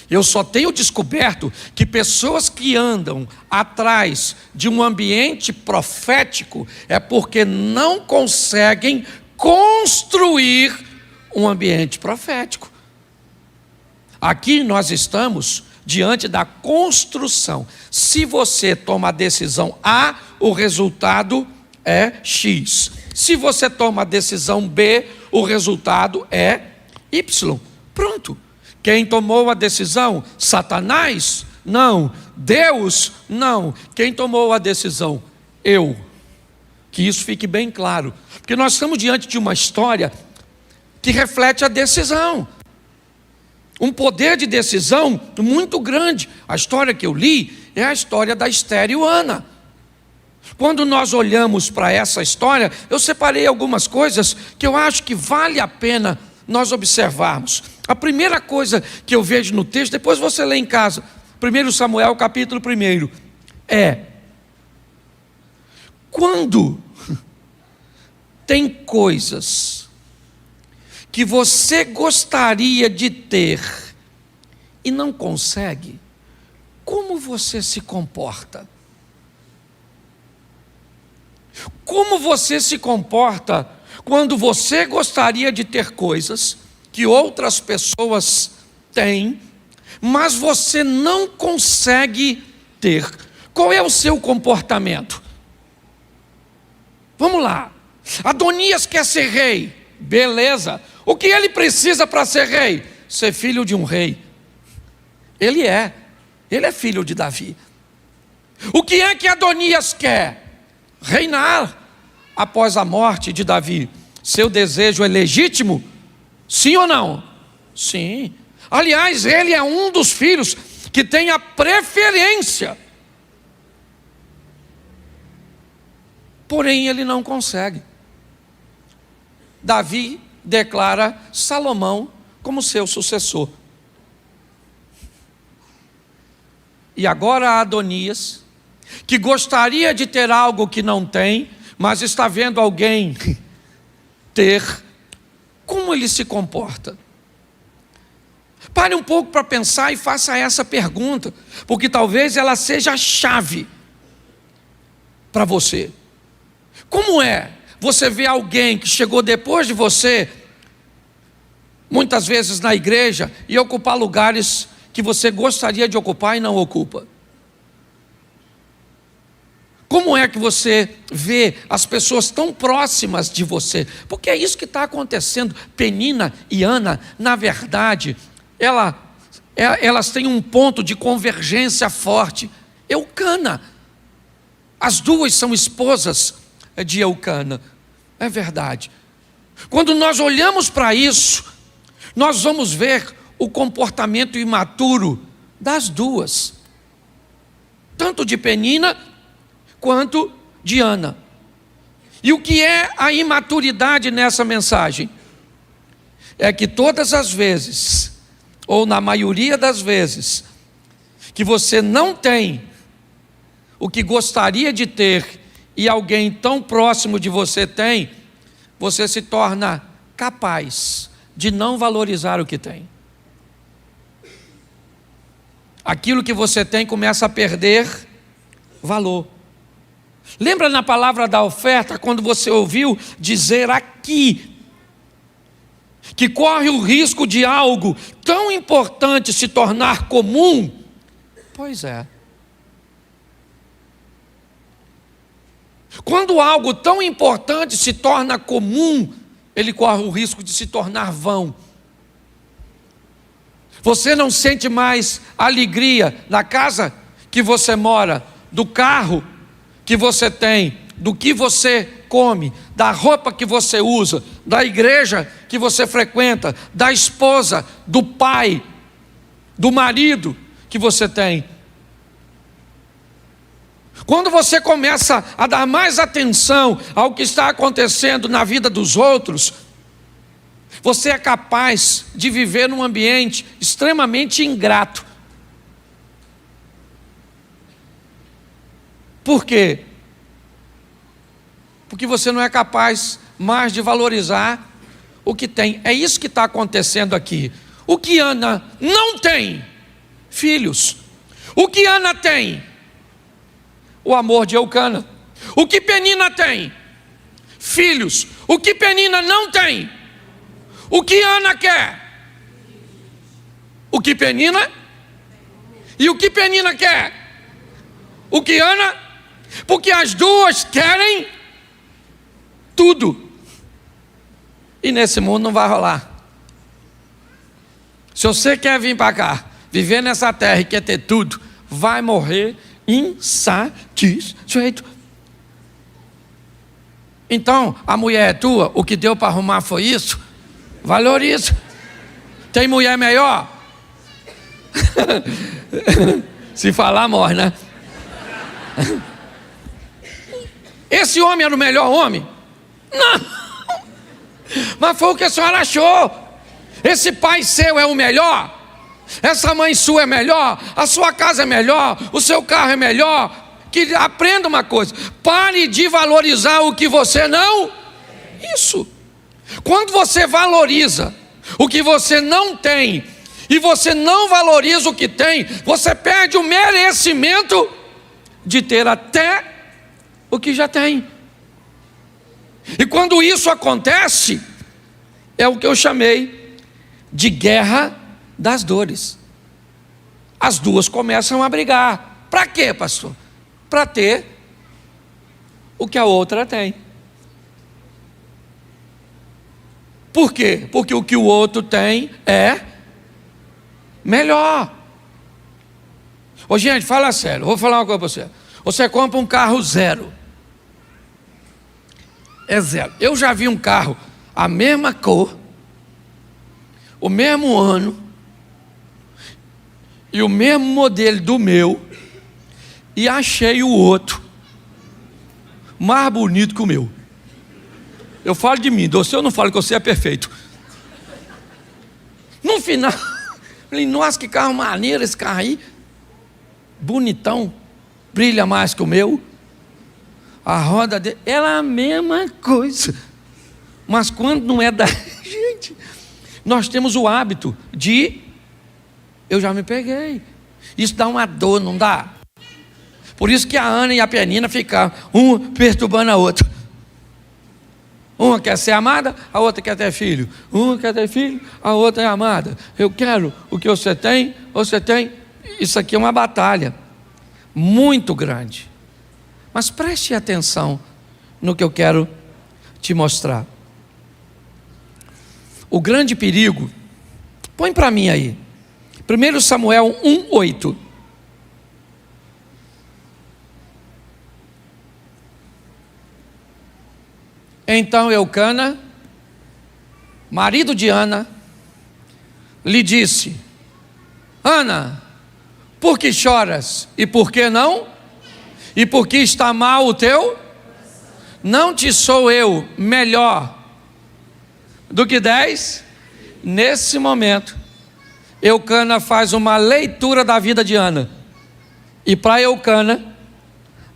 Eu só tenho descoberto que pessoas que andam atrás de um ambiente profético é porque não conseguem construir um ambiente profético. Aqui nós estamos diante da construção. Se você toma a decisão A, o resultado é X. Se você toma a decisão B, o resultado é Y. Pronto. Quem tomou a decisão? Satanás? Não. Deus? Não. Quem tomou a decisão? Eu. Que isso fique bem claro. Porque nós estamos diante de uma história que reflete a decisão. Um poder de decisão muito grande. A história que eu li é a história da Esther e Ana. Quando nós olhamos para essa história, eu separei algumas coisas que eu acho que vale a pena nós observarmos. A primeira coisa que eu vejo no texto, depois você lê em casa, 1 Samuel capítulo 1, é: quando tem coisas que você gostaria de ter e não consegue, como você se comporta? Como você se comporta quando você gostaria de ter coisas que outras pessoas têm, mas você não consegue ter? Qual é o seu comportamento? Vamos lá. Adonias quer ser rei, beleza. O que ele precisa para ser rei? Ser filho de um rei. Ele é filho de Davi. O que é que Adonias quer? Reinar após a morte de Davi. Seu desejo é legítimo? Sim ou não? Sim. Aliás, ele é um dos filhos que tem a preferência. Porém, ele não consegue. Davi declara Salomão como seu sucessor. E agora Adonias, que gostaria de ter algo que não tem, mas está vendo alguém ter, como ele se comporta? Pare um pouco para pensar e faça essa pergunta, porque talvez ela seja a chave para você. Como é você ver alguém que chegou depois de você, muitas vezes na igreja, e ocupar lugares que você gostaria de ocupar e não ocupa? Como é que você vê as pessoas tão próximas de você? Porque é isso que está acontecendo. Penina e Ana, na verdade, elas têm um ponto de convergência forte. Eucana. As duas são esposas de Eucana. É verdade. Quando nós olhamos para isso, nós vamos ver o comportamento imaturo das duas. Tanto de Penina quanto de Ana. E o que é a imaturidade nessa mensagem? É que todas as vezes, ou na maioria das vezes, que você não tem o que gostaria de ter e alguém tão próximo de você tem, você se torna capaz de não valorizar o que tem. Aquilo que você tem começa a perder valor. Lembra na palavra da oferta, quando você ouviu dizer aqui, que corre o risco de algo tão importante se tornar comum? Pois é. Quando algo tão importante se torna comum, ele corre o risco de se tornar vão. Você não sente mais alegria na casa que você mora, do carro que você tem, do que você come, da roupa que você usa, da igreja que você frequenta, da esposa, do pai, do marido que você tem. Quando você começa a dar mais atenção ao que está acontecendo na vida dos outros, você é capaz de viver num ambiente extremamente ingrato. Por quê? porque você não é capaz mais de valorizar o que tem. É isso que está acontecendo aqui. O que Ana não tem? Filhos. O que Ana tem? O amor de Eucana. O que Penina tem? Filhos. O que Penina não tem? O que Ana quer? O que Penina? E o que Penina quer? O que Ana? Porque as duas querem tudo. E nesse mundo não vai rolar. Se você quer vir para cá, viver nessa terra e quer ter tudo, vai morrer insatisfeito. Então, a mulher é tua, o que deu para arrumar foi isso? Valoriza. Tem mulher melhor? Se falar, morre, né? Esse homem era o melhor homem? Não. Mas foi o que a senhora achou. Esse pai seu é o melhor? Essa mãe sua é melhor? A sua casa é melhor? O seu carro é melhor? Que aprenda uma coisa: pare de valorizar o que você não. Isso. Quando você valoriza o que você não tem e você não valoriza o que tem, você perde o merecimento de ter até o que já tem. E quando isso acontece, é o que eu chamei de guerra das dores. As duas começam a brigar. Para quê, pastor? Para ter o que a outra tem. Por quê? Porque o que o outro tem é melhor. Ô gente, fala sério, vou falar uma coisa para você. Você compra um carro zero. É zero. Eu já vi um carro, a mesma cor, o mesmo ano, e o mesmo modelo do meu, e achei o outro mais bonito que o meu. Eu falo de mim, você eu não falo que você é perfeito. No final, falei, nossa, que carro maneiro esse carro aí, bonitão, brilha mais que o meu. A roda dele era a mesma coisa. Mas quando não é da gente, nós temos o hábito de, eu já me peguei. Isso dá uma dor, não dá? Por isso que a Ana e a Penina ficam, uma perturbando a outra. Uma quer ser amada, a outra quer ter filho. Uma quer ter filho, a outra é amada. Eu quero o que você tem, você tem. Isso aqui é uma batalha muito grande. Mas preste atenção no que eu quero te mostrar. O grande perigo, põe para mim aí, 1 Samuel 1:8. Então Eucana, marido de Ana, lhe disse: Ana, por que choras e por que não? E por que está mal o teu? Não te sou eu melhor do que 10? Nesse momento, Eucana faz uma leitura da vida de Ana. E para Eucana,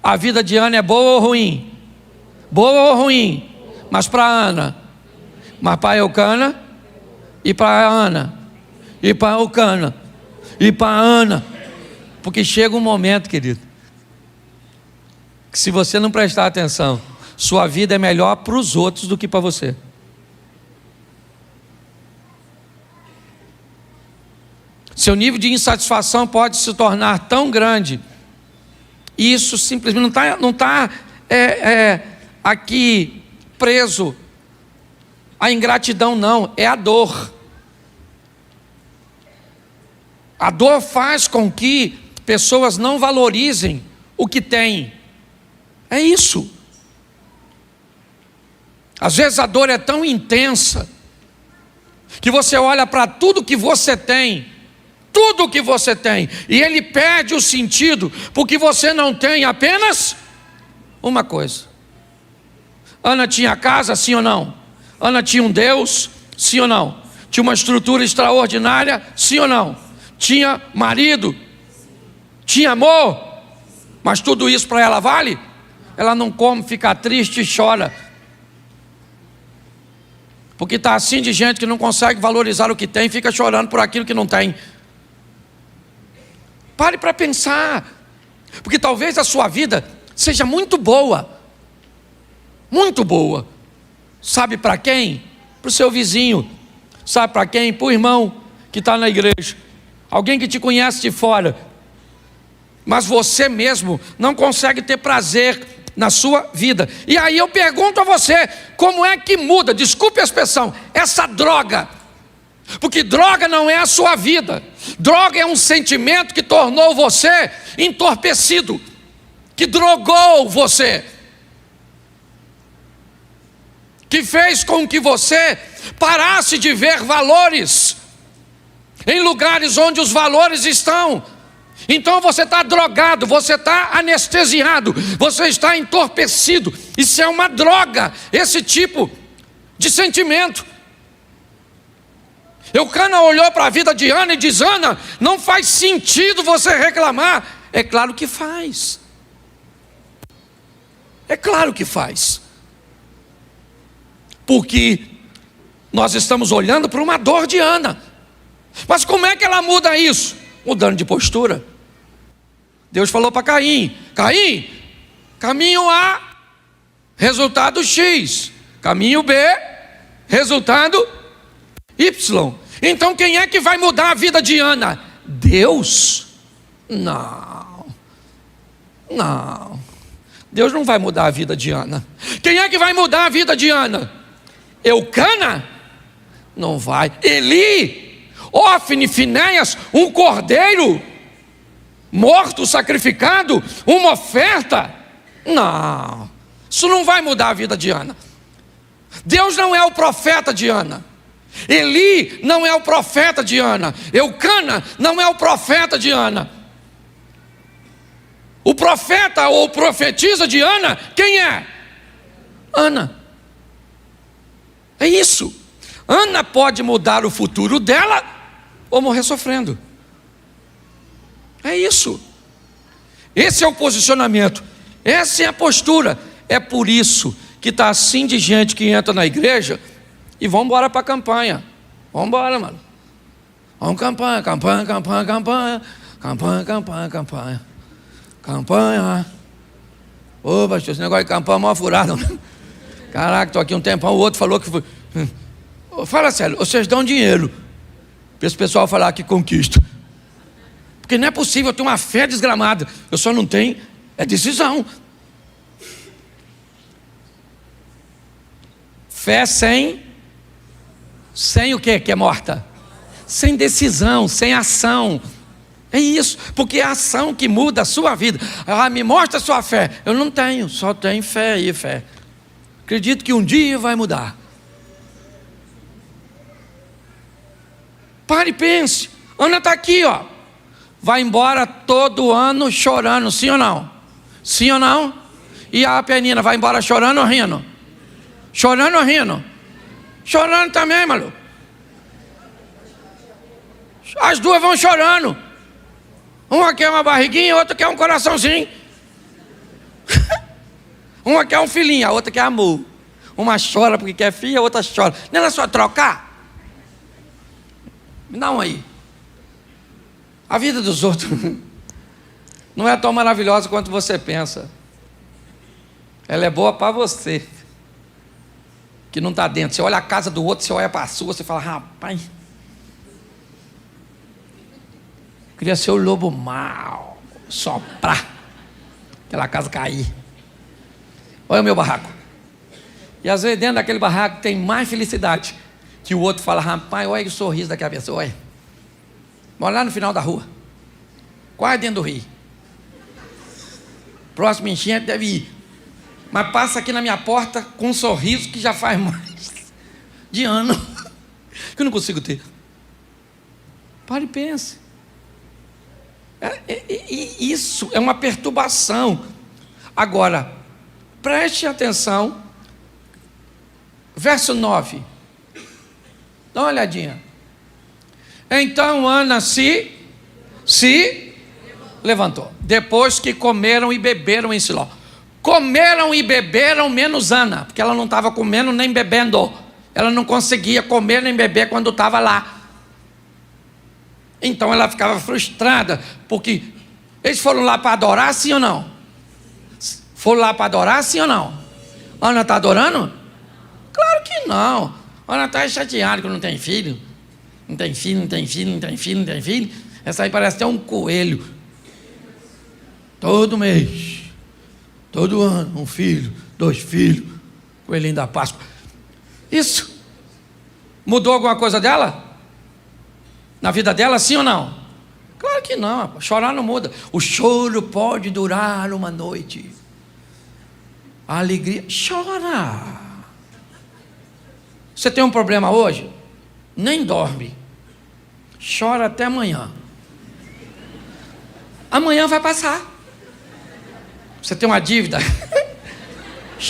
a vida de Ana é boa ou ruim? Boa ou ruim? Mas para Ana, mas para Eucana, e para Ana, e para Eucana, e para Ana. Porque chega um momento, querido, que se você não prestar atenção, sua vida é melhor para os outros do que para você. Seu nível de insatisfação pode se tornar tão grande, e isso simplesmente não está aqui preso a ingratidão, não, é a dor. A dor faz com que pessoas não valorizem o que têm. É isso. Às vezes a dor é tão intensa que você olha para tudo que você tem, e ele perde o sentido, porque você não tem apenas uma coisa. Ana tinha casa, sim ou não? Ana tinha um Deus, sim ou não? Tinha uma estrutura extraordinária, sim ou não? Tinha marido, tinha amor, mas tudo isso para ela vale? ela não come, fica triste e chora. Porque está assim de gente que não consegue valorizar o que tem, fica chorando por aquilo que não tem. Pare para pensar, porque talvez a sua vida seja muito boa, muito boa. Sabe para quem? Para o seu vizinho. Sabe para quem? Para o irmão que está na igreja, alguém que te conhece de fora, mas você mesmo não consegue ter prazer na sua vida. E aí eu pergunto a você, como é que muda, desculpe a expressão, essa droga? Porque droga não é a sua vida. Droga é um sentimento que tornou você entorpecido, que drogou você, que fez com que você parasse de ver valores em lugares onde os valores estão. Então você está drogado, você está anestesiado, você está entorpecido. Isso é uma droga, esse tipo de sentimento. Eucana olhou para a vida de Ana e diz: Ana, não faz sentido você reclamar. É claro que faz. É claro que faz. Porque nós estamos olhando para uma dor de Ana. Mas como é que ela muda isso? Mudando de postura. Deus falou para Caim: Caim, caminho A, resultado X. Caminho B, resultado Y. Então quem é que vai mudar a vida de Ana? Deus? Não. Deus não vai mudar a vida de Ana. Quem é que vai mudar a vida de Ana? Eucana? Não vai. Eli? Ofne, Finéias, um cordeiro morto, sacrificado, uma oferta? Não, isso não vai mudar a vida de Ana. Deus não é o profeta de Ana. Eli não é o profeta de Ana. Eucana não é o profeta de Ana. O profeta ou profetisa de Ana, quem é? Ana. É isso. Ana pode mudar o futuro dela ou morrer sofrendo. É isso. Esse é o posicionamento, essa é a postura. É por isso que está assim de gente que entra na igreja e vamos embora para a campanha. Vamos embora, mano. Vamos campanha. Campanha. Ô, pastor, esse negócio de campanha é uma furada. Caraca, estou aqui um tempão, o outro falou que foi. Fala sério, vocês dão dinheiro para esse pessoal falar que conquista. Porque não é possível, eu tenho uma fé desgramada. Eu só não tenho, é decisão. Fé sem o quê? Que é morta? Sem decisão, sem ação. É isso, porque é a ação que muda a sua vida. Me mostra a sua fé. Eu não tenho, só tenho fé e fé. Acredito que um dia vai mudar. Pare e pense. Ana está aqui, ó. Vai embora todo ano chorando, sim ou não? Sim ou não? E a Penina vai embora chorando ou rindo? Chorando ou rindo? Chorando também, maluco. As duas vão chorando. Uma quer uma barriguinha, a outra quer um coraçãozinho. Uma quer um filhinho, a outra quer amor. Uma chora porque quer filha, a outra chora. Não é só trocar? Me dá um aí. A vida dos outros não é tão maravilhosa quanto você pensa. Ela é boa para você, que não está dentro. Você olha a casa do outro, você olha para a sua, você fala: rapaz, queria ser o lobo mau, soprar, aquela casa cair. Olha o meu barraco. E às vezes dentro daquele barraco tem mais felicidade que o outro fala: rapaz, olha o sorriso daquela pessoa, olha. Mora lá no final da rua, quase dentro do rio. Próximo enchente deve ir. Mas passa aqui na minha porta com um sorriso que já faz mais de ano que eu não consigo ter. Pare e pense. Isso é uma perturbação. Agora, preste atenção. Verso 9. Dá uma olhadinha. Então Ana se levantou, depois que comeram e beberam em Siló. comeram e beberam, menos Ana, porque ela não estava comendo nem bebendo. Ela não conseguia comer nem beber quando estava lá. Então ela ficava frustrada, porque eles foram lá para adorar, sim ou não? Foram lá para adorar, sim ou não? Ana está adorando? Claro que não. Ana está chateada que não tem filho. Não tem filho, não tem filho, não tem filho, não tem filho. Essa aí parece até um coelho. Todo mês, todo ano, um filho, 2 filhos, coelhinho da Páscoa. Isso mudou alguma coisa dela? Na vida dela, sim ou não? Claro que não. Chorar não muda. O choro pode durar uma noite. A alegria, chora. Você tem um problema hoje? Nem dorme. Chora até amanhã. Amanhã vai passar. Você tem uma dívida?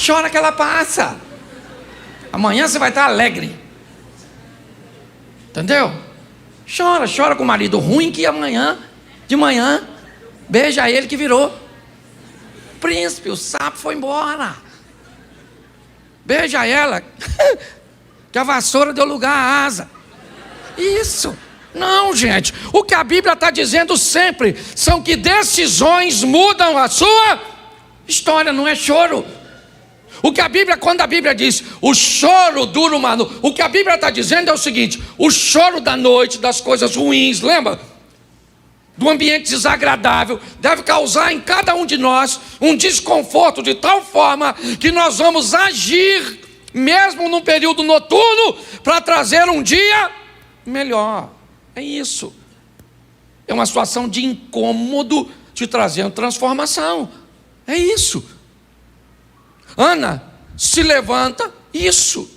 Chora que ela passa. Amanhã você vai estar alegre. Entendeu? Chora com o marido ruim que amanhã, de manhã, beija ele que virou príncipe, o sapo foi embora. Beija ela, que a vassoura deu lugar à asa. Isso. Não, gente. O que a Bíblia está dizendo sempre são que decisões mudam a sua história, não é choro. O que a Bíblia, quando a Bíblia diz o choro dura uma noite, o que a Bíblia está dizendo é o seguinte: o choro da noite, das coisas ruins, lembra? Do ambiente desagradável, deve causar em cada um de nós um desconforto de tal forma que nós vamos agir, mesmo num período noturno, para trazer um dia melhor. É isso. É uma situação de incômodo te trazendo transformação. É isso. Ana se levanta, isso.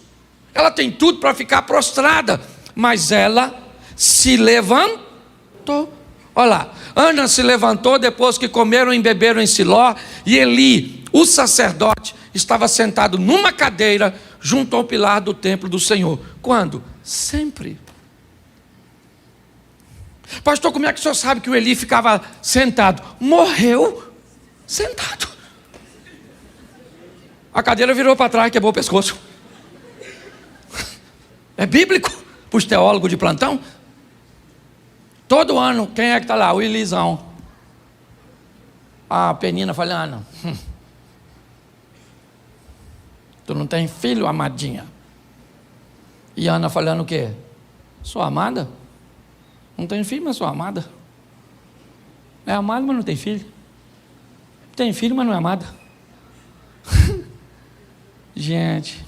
Ela tem tudo para ficar prostrada, mas ela se levantou. Olha lá, Ana se levantou depois que comeram e beberam em Siló, e Eli, o sacerdote, estava sentado numa cadeira junto ao pilar do templo do Senhor. Quando? Sempre. Pastor, como é que o senhor sabe que o Eli ficava sentado? Morreu sentado. A cadeira virou para trás e quebrou o pescoço. É bíblico para os teólogos de plantão? Todo ano, quem é que está lá? O Elisão. A Penina falando: tu não tem filho, amadinha? E Ana falando o quê? Sou amada? Não tenho filho, mas sou amada. É amada, mas não tem filho. Tem filho, mas não é amada. Gente,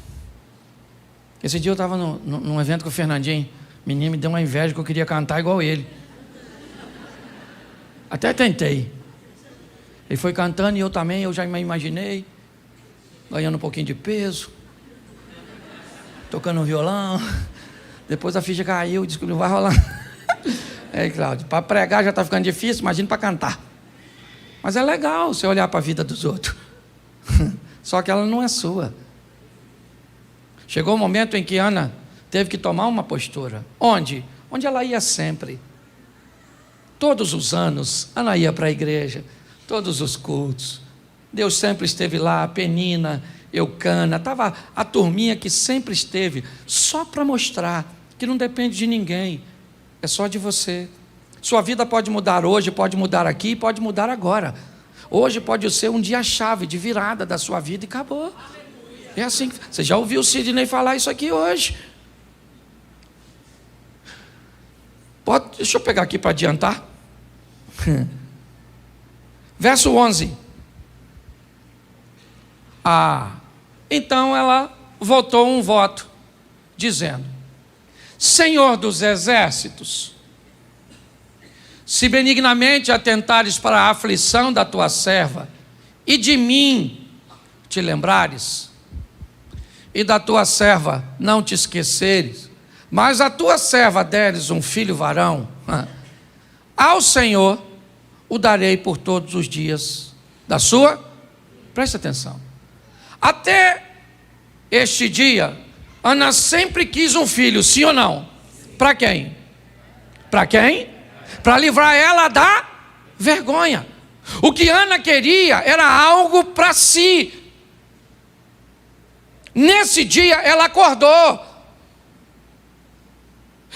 esse dia eu estava num evento com o Fernandinho. Menino, me deu uma inveja que eu queria cantar igual ele. Até tentei. Ele foi cantando e eu também, eu já me imaginei ganhando um pouquinho de peso, tocando um violão. Depois a ficha caiu, disse que não vai rolar. É, Cláudio, para pregar já está ficando difícil, imagina para cantar. Mas é legal você olhar para a vida dos outros. Só que ela não é sua. Chegou o momento em que Ana teve que tomar uma postura. Onde? Onde ela ia sempre. Todos os anos, Ana ia para a igreja, todos os cultos. Deus sempre esteve lá, Penina, Eucana, estava a turminha que sempre esteve, só para mostrar que não depende de ninguém, é só de você. Sua vida pode mudar hoje, pode mudar aqui, pode mudar agora. Hoje pode ser um dia-chave de virada da sua vida e acabou. É assim. Você já ouviu o Sidney falar isso aqui hoje? Deixa eu pegar aqui para adiantar. Verso 11. Então ela votou um voto, dizendo: Senhor dos exércitos, se benignamente atentares para a aflição da tua serva, e de mim te lembrares, e da tua serva não te esqueceres, mas a tua serva deres um filho varão, ao Senhor o darei por todos os dias da sua, preste atenção, até este dia, Ana sempre quis um filho, sim ou não? Para quem? Para quem? Para livrar ela da vergonha. O que Ana queria era algo para si. Nesse dia ela acordou.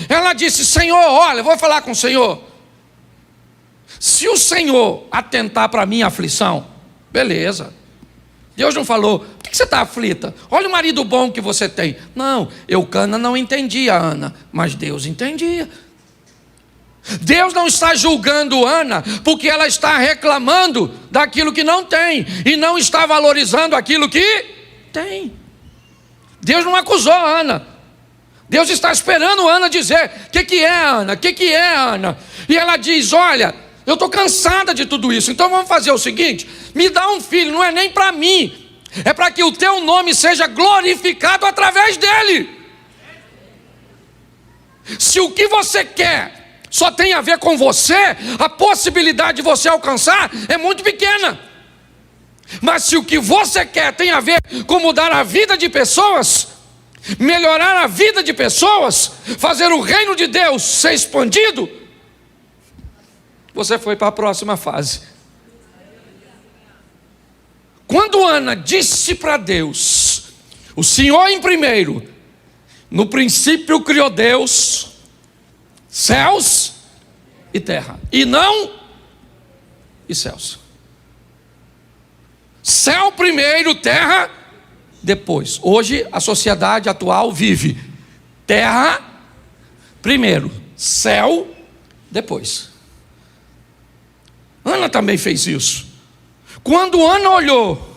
Ela disse: Senhor, olha, eu vou falar com o Senhor. Se o Senhor atentar para a minha aflição, beleza. Deus não falou: por que você está aflita? Olha o marido bom que você tem. Não, Eucana não entendia Ana, mas Deus entendia. Deus não está julgando Ana porque ela está reclamando daquilo que não tem e não está valorizando aquilo que tem. Deus não acusou Ana. Deus está esperando Ana dizer: o que é, Ana? O que é, Ana? E ela diz: olha, eu estou cansada de tudo isso, então vamos fazer o seguinte: me dá um filho, não é nem para mim, é para que o teu nome seja glorificado através dele. Se o que você quer só tem a ver com você, a possibilidade de você alcançar é muito pequena. Mas se o que você quer tem a ver com mudar a vida de pessoas, melhorar a vida de pessoas, fazer o reino de Deus ser expandido, você foi para a próxima fase. Quando Ana disse para Deus: o Senhor em primeiro, no princípio criou Deus céus e terra, e não e céus. Céu primeiro, terra depois. Hoje a sociedade atual vive terra primeiro, céu depois. Ana também fez isso. Quando Ana olhou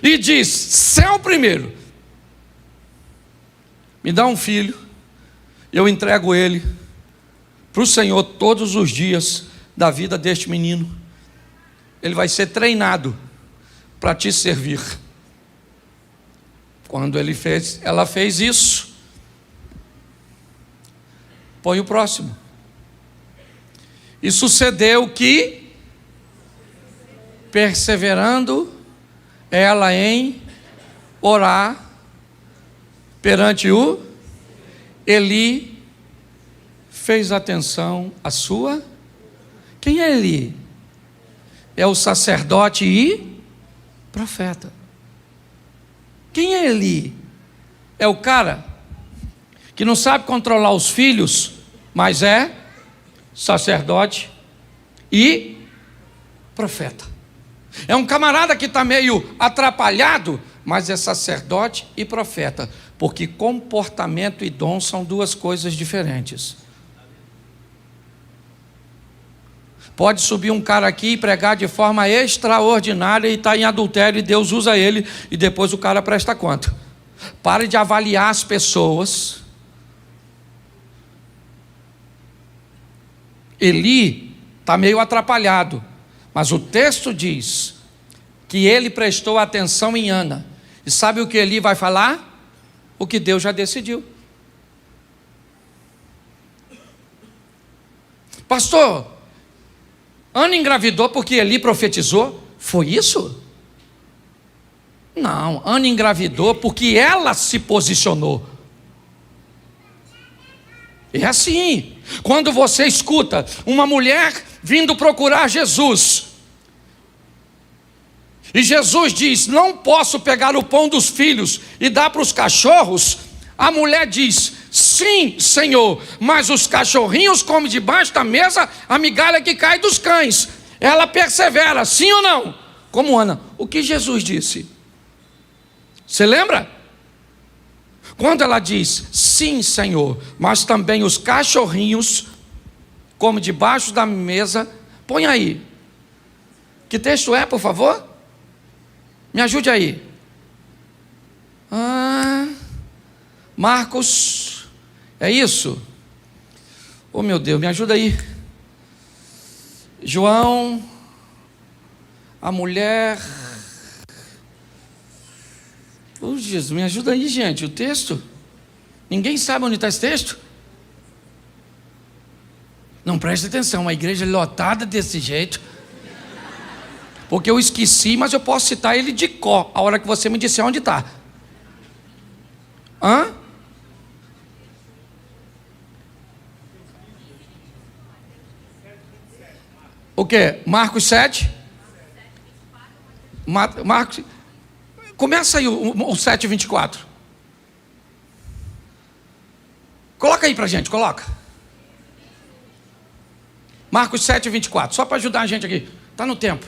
e disse: céu primeiro, me dá um filho, eu entrego ele para o Senhor todos os dias da vida deste menino. Ele vai ser treinado para te servir. Quando ela fez isso, põe o próximo. E sucedeu que, perseverando ela em orar perante o Eli, fez atenção à sua. Quem é Eli? É o sacerdote e profeta. Quem é Eli? É o cara que não sabe controlar os filhos, mas é sacerdote e profeta. É um camarada que está meio atrapalhado, mas é sacerdote e profeta, porque comportamento e dom são duas coisas diferentes. Pode subir um cara aqui e pregar de forma extraordinária e está em adultério e Deus usa ele e depois o cara presta conta. Pare de avaliar as pessoas. Eli está meio atrapalhado, mas o texto diz que ele prestou atenção em Ana. E sabe o que Eli vai falar? O que Deus já decidiu. Pastor, Ana engravidou porque Eli profetizou? Foi isso? Não, Ana engravidou porque ela se posicionou. É assim, quando você escuta uma mulher vindo procurar Jesus, e Jesus diz: não posso pegar o pão dos filhos e dar para os cachorros. A mulher diz: sim, Senhor, mas os cachorrinhos comem debaixo da mesa a migalha que cai dos cães. Ela persevera, sim ou não? Como Ana. O que Jesus disse? Você lembra? Quando ela diz: sim, Senhor, mas também os cachorrinhos comem debaixo da mesa. Põe aí. Que texto é, por favor? Me ajude aí. Marcos, é isso? Oh meu Deus, me ajuda aí. João, a mulher. Oh Jesus, me ajuda aí, gente, o texto. Ninguém sabe onde está esse texto? Não preste atenção, uma igreja lotada desse jeito. Porque eu esqueci, mas eu posso citar ele de cor, a hora que você me disser onde está. O quê? Marcos 7. Marcos. Começa aí o 7:24. Coloca aí pra gente, coloca. Marcos 7:24, só para ajudar a gente aqui. Está no tempo.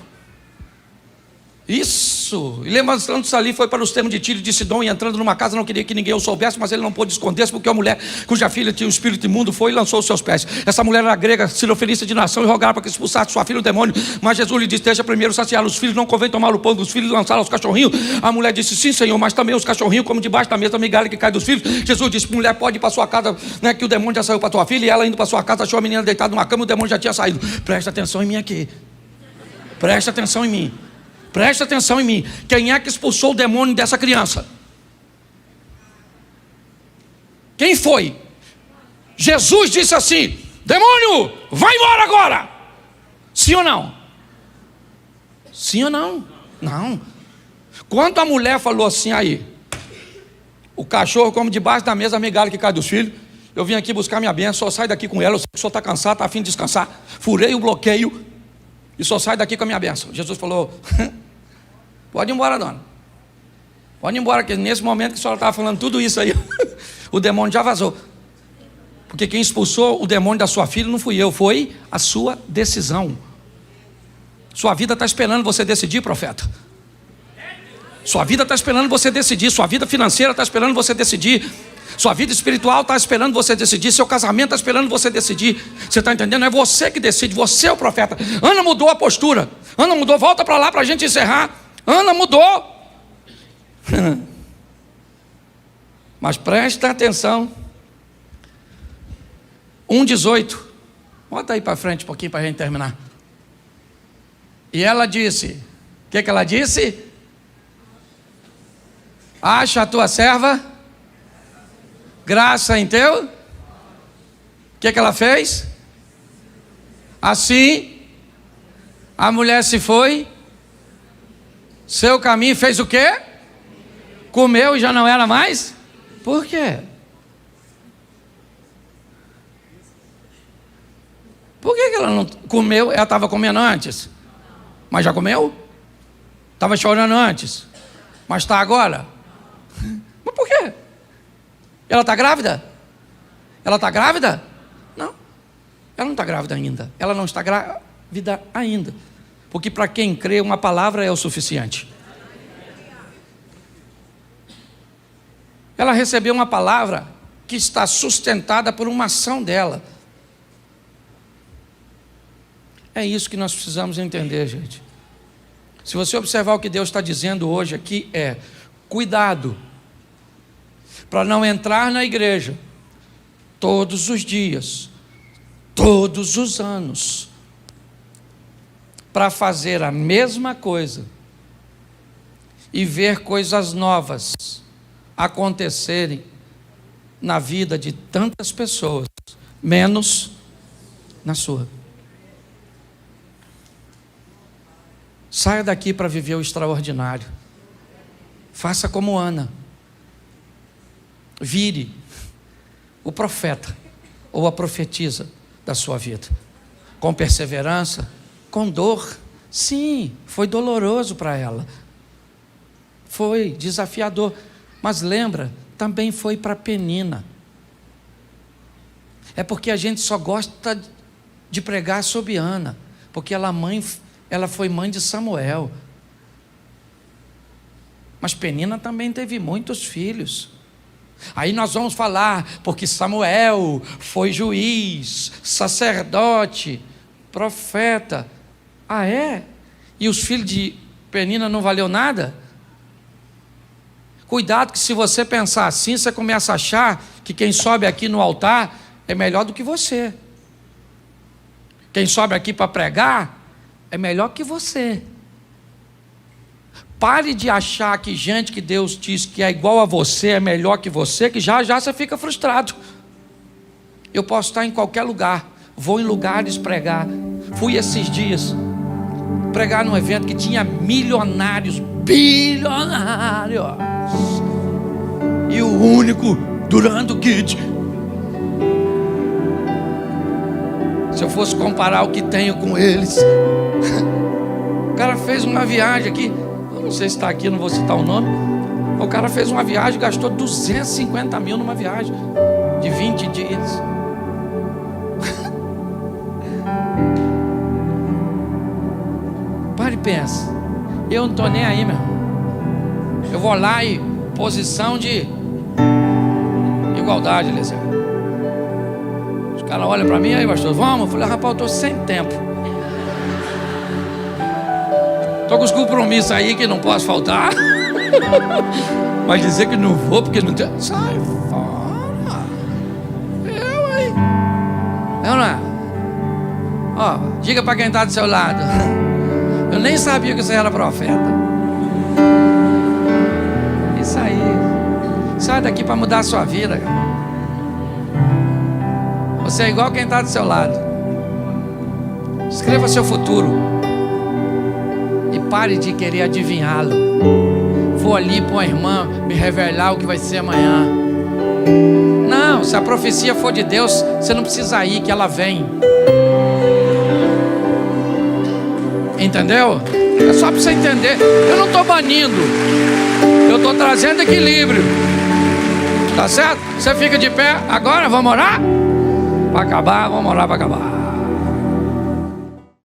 Isso. E levantando-se ali, foi para os termos de Tiro e de Sidom, e entrando numa casa, não queria que ninguém o soubesse, mas ele não pôde esconder-se, porque a mulher cuja filha tinha um espírito imundo foi e lançou os seus pés. Essa mulher era grega, sirofenícia de nação, e rogava para que expulsasse sua filha o demônio. Mas Jesus lhe disse: deixa primeiro saciar os filhos, não convém tomar o pão dos filhos e lançá-los aos cachorrinhos. A mulher disse: sim, Senhor, mas também os cachorrinhos, como debaixo da mesa, migalha que cai dos filhos. Jesus disse: mulher, pode ir para sua casa, né, que o demônio já saiu para tua filha. E ela indo para sua casa, achou a menina deitada numa cama, e o demônio já tinha saído. Presta atenção em mim aqui. Presta atenção em mim. Presta atenção em mim. Quem é que expulsou o demônio dessa criança? Quem foi? Jesus disse assim: demônio, vai embora agora. Sim ou não? Sim ou não? Não. Quando a mulher falou assim, aí, o cachorro come debaixo da mesa a migalha que cai dos filhos. Eu vim aqui buscar minha bênção, só sai daqui com ela. Eu sei que o senhor está cansado, está a fim de descansar. Furei o bloqueio e só sai daqui com a minha bênção. Jesus falou: pode ir embora, dona. Pode ir embora, que nesse momento que a senhora estava falando tudo isso aí, o demônio já vazou. Porque quem expulsou o demônio da sua filha não fui eu, foi a sua decisão. Sua vida está esperando você decidir, profeta. Sua vida está esperando você decidir. Sua vida financeira está esperando você decidir. Sua vida espiritual está esperando você decidir. Seu casamento está esperando você decidir. Você está entendendo? É você que decide. Você é o profeta. Ana mudou a postura. Ana mudou. Volta para lá para a gente encerrar. Ana mudou. Mas presta atenção. 1:18. Bota aí para frente um pouquinho para a gente terminar. E ela disse: o que ela disse? Acha a tua serva graça em teu. O que ela fez? Assim a mulher se foi, seu caminho, fez o quê? Comeu e já não era mais? Por quê? Por que ela não comeu? Ela estava comendo antes, mas já comeu? Estava chorando antes, mas está agora? Mas por quê? Ela está grávida? Ela está grávida? Não, ela não está grávida ainda. Ela não está grávida ainda, porque para quem crê, uma palavra é o suficiente. Ela recebeu uma palavra que está sustentada por uma ação dela. É isso que nós precisamos entender, gente. Se você observar o que Deus está dizendo hoje aqui, é: cuidado para não entrar na igreja todos os dias, todos os anos, para fazer a mesma coisa e ver coisas novas acontecerem na vida de tantas pessoas, menos na sua. Saia daqui para viver o extraordinário. Faça como Ana. Vire o profeta ou a profetisa da sua vida, com perseverança, com dor. Sim, foi doloroso para ela, foi desafiador, mas lembra, também foi para Penina. É porque a gente só gosta de pregar sobre Ana, porque ela foi mãe de Samuel. Mas Penina também teve muitos filhos. Aí nós vamos falar, porque Samuel foi juiz, sacerdote, profeta. Ah, é? E os filhos de Penina não valeu nada? Cuidado, que se você pensar assim, você começa a achar que quem sobe aqui no altar é melhor do que você. Quem sobe aqui para pregar é melhor que você. Pare de achar que gente que Deus diz que é igual a você é melhor que você, que já você fica frustrado. Eu posso estar em qualquer lugar, vou em lugares pregar. Fui esses dias pregar num evento que tinha milionários, bilionários, e o único durando o kit. Se eu fosse comparar o que tenho com eles. O cara fez uma viagem aqui, eu não sei se está aqui, não vou citar o nome. O cara fez uma viagem, gastou 250 mil numa viagem de 20 dias. Para e pensa. Eu não estou nem aí, meu irmão. Eu vou lá e posição de igualdade, Eliseu. Os caras olham para mim, aí pastor, vamos? Eu falei, rapaz, eu estou sem tempo. Estou com os compromissos aí que não posso faltar. Mas dizer que não vou porque não tem. Sai fora. Eu, hein? Eu não é? Ó, diga para quem está do seu lado. Eu nem sabia que você era profeta. Isso aí. Sai daqui para mudar a sua vida, cara. Você é igual quem está do seu lado. Escreva seu futuro. E pare de querer adivinhá-lo. Vou ali para uma irmã me revelar o que vai ser amanhã. Não, se a profecia for de Deus, você não precisa ir, que ela vem. Entendeu? É só para você entender. Eu não estou banindo, eu estou trazendo equilíbrio. Tá certo? Você fica de pé. Agora vamos orar? Para acabar, vamos orar para acabar.